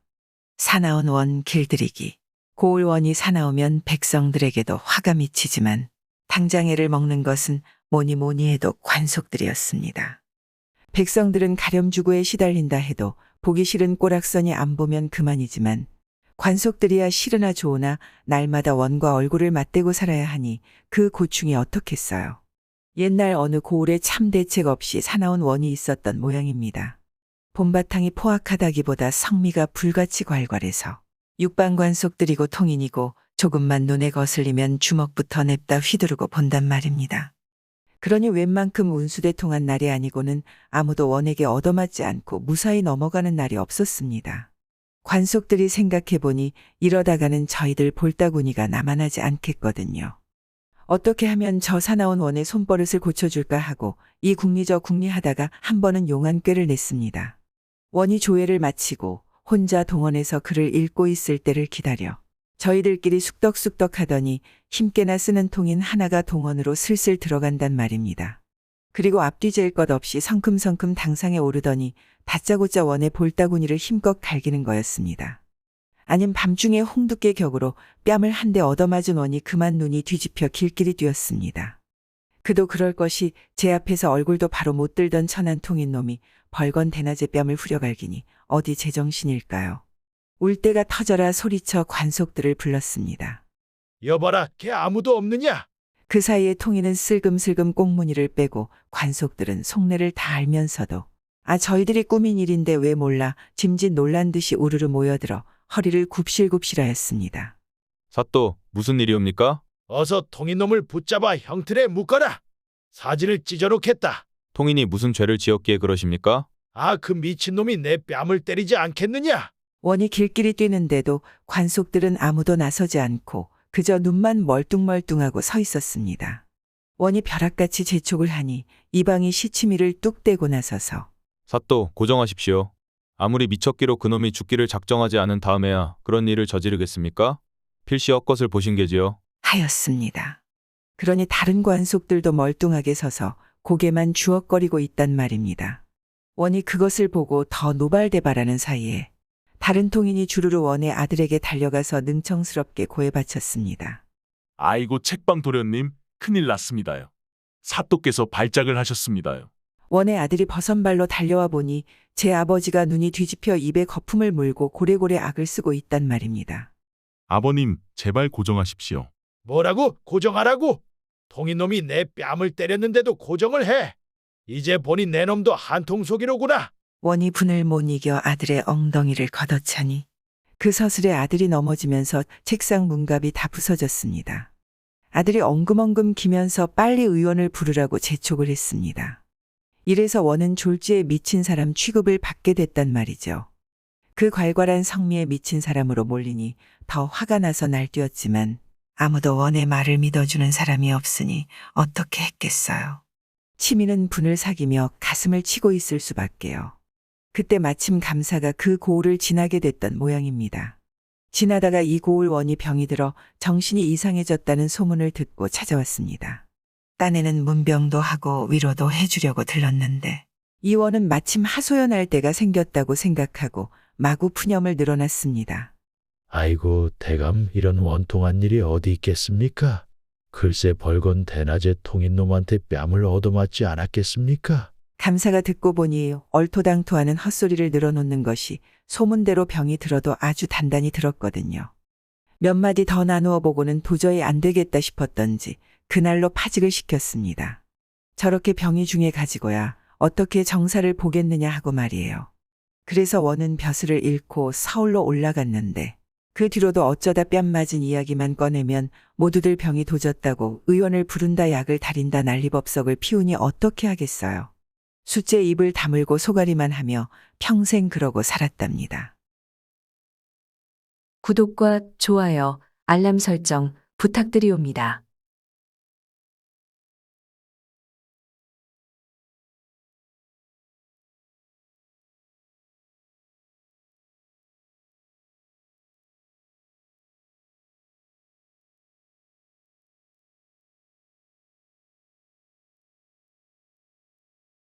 [SPEAKER 2] 사나운 원 길들이기. 고을 원이 사나우면 백성들에게도 화가 미치지만 당장애를 먹는 것은 뭐니 뭐니 해도 관속들이었습니다. 백성들은 가렴주고에 시달린다 해도 보기 싫은 꼬락선이 안 보면 그만이지만 관속들이야 싫으나 좋으나 날마다 원과 얼굴을 맞대고 살아야 하니 그 고충이 어떻겠어요. 옛날 어느 고을에 참 대책 없이 사나운 원이 있었던 모양입니다. 봄바탕이 포악하다기보다 성미가 불같이 괄괄해서 육방관속들이고 통인이고 조금만 눈에 거슬리면 주먹부터 냅다 휘두르고 본단 말입니다. 그러니 웬만큼 운수대통한 날이 아니고는 아무도 원에게 얻어맞지 않고 무사히 넘어가는 날이 없었습니다. 관속들이 생각해보니 이러다가는 저희들 볼따구니가 남아나지 않겠거든요. 어떻게 하면 저 사나운 원의 손버릇을 고쳐줄까 하고 이 궁리 저 궁리 하다가 한 번은 용한 꾀를 냈습니다. 원이 조회를 마치고 혼자 동원해서 글을 읽고 있을 때를 기다려 저희들끼리 쑥덕쑥덕 하더니 힘께나 쓰는 통인 하나가 동원으로 슬슬 들어간단 말입니다. 그리고 앞뒤질 것 없이 성큼성큼 당상에 오르더니 다짜고짜 원의 볼따구니를 힘껏 갈기는 거였습니다. 아님 밤중에 홍두깨 격으로 뺨을 한 대 얻어맞은 원이 그만 눈이 뒤집혀 길길이 뛰었습니다. 그도 그럴 것이 제 앞에서 얼굴도 바로 못 들던 천한 통인 놈이 벌건 대낮에 뺨을 후려갈기니 어디 제정신일까요? 울 때가 터져라 소리쳐 관속들을 불렀습니다.
[SPEAKER 5] 여봐라, 걔 아무도 없느냐?
[SPEAKER 2] 그 사이에 통인은 슬금슬금 꽁무니를 빼고 관속들은 속내를 다 알면서도 저희들이 꾸민 일인데 왜 몰라 짐짓 놀란 듯이 우르르 모여들어 허리를 굽실굽실하였습니다.
[SPEAKER 16] 사또, 무슨 일이옵니까?
[SPEAKER 5] 어서 통인놈을 붙잡아 형틀에 묶어라. 사지를 찢어놓겠다.
[SPEAKER 16] 통인이 무슨 죄를 지었기에 그러십니까?
[SPEAKER 5] 그 미친놈이 내 뺨을 때리지 않겠느냐?
[SPEAKER 2] 원이 길길이 뛰는데도 관속들은 아무도 나서지 않고 그저 눈만 멀뚱멀뚱하고 서 있었습니다. 원이 벼락같이 재촉을 하니 이방이 시치미를 뚝 떼고 나서서
[SPEAKER 16] 사또, 고정하십시오. 아무리 미쳤기로 그놈이 죽기를 작정하지 않은 다음에야 그런 일을 저지르겠습니까? 필시 헛것을 보신 게지요.
[SPEAKER 2] 하였습니다. 그러니 다른 관속들도 멀뚱하게 서서 고개만 주걱거리고 있단 말입니다. 원이 그것을 보고 더 노발대발하는 사이에 다른 통인이 주르르 원의 아들에게 달려가서 능청스럽게 고해 바쳤습니다.
[SPEAKER 15] 아이고 책방 도련님, 큰일 났습니다요. 사또께서 발작을 하셨습니다요.
[SPEAKER 2] 원의 아들이 버선발로 달려와 보니 제 아버지가 눈이 뒤집혀 입에 거품을 물고 고래고래 악을 쓰고 있단 말입니다.
[SPEAKER 15] 아버님, 제발 고정하십시오.
[SPEAKER 5] 뭐라고? 고정하라고? 통인놈이 내 뺨을 때렸는데도 고정을 해. 이제 보니 내 놈도 한통속이로구나.
[SPEAKER 2] 원이 분을 못 이겨 아들의 엉덩이를 걷어차니 그 서슬에 아들이 넘어지면서 책상 문갑이 다 부서졌습니다. 아들이 엉금엉금 기면서 빨리 의원을 부르라고 재촉을 했습니다. 이래서 원은 졸지에 미친 사람 취급을 받게 됐단 말이죠. 그 괄괄한 성미에 미친 사람으로 몰리니 더 화가 나서 날뛰었지만 아무도 원의 말을 믿어주는 사람이 없으니 어떻게 했겠어요. 치미는 분을 사기며 가슴을 치고 있을 수밖에요. 그때 마침 감사가 그 고을을 지나게 됐던 모양입니다. 지나다가 이 고을 원이 병이 들어 정신이 이상해졌다는 소문을 듣고 찾아왔습니다. 딴에는 문병도 하고 위로도 해주려고 들렀는데 이 원은 마침 하소연할 때가 생겼다고 생각하고 마구 푸념을 늘어놨습니다.
[SPEAKER 5] 아이고 대감, 이런 원통한 일이 어디 있겠습니까? 글쎄 벌건 대낮에 통인놈한테 뺨을 얻어맞지 않았겠습니까?
[SPEAKER 2] 감사가 듣고 보니 얼토당토하는 헛소리를 늘어놓는 것이 소문대로 병이 들어도 아주 단단히 들었거든요. 몇 마디 더 나누어 보고는 도저히 안 되겠다 싶었던지 그날로 파직을 시켰습니다. 저렇게 병이 중에 가지고야 어떻게 정사를 보겠느냐 하고 말이에요. 그래서 원은 벼슬을 잃고 서울로 올라갔는데 그 뒤로도 어쩌다 뺨 맞은 이야기만 꺼내면 모두들 병이 도졌다고 의원을 부른다 약을 달인다 난리법석을 피우니 어떻게 하겠어요. 숫째 입을 다물고 소가리만 하며 평생 그러고 살았답니다.
[SPEAKER 17] 구독과 좋아요, 알람 설정 부탁드리옵니다.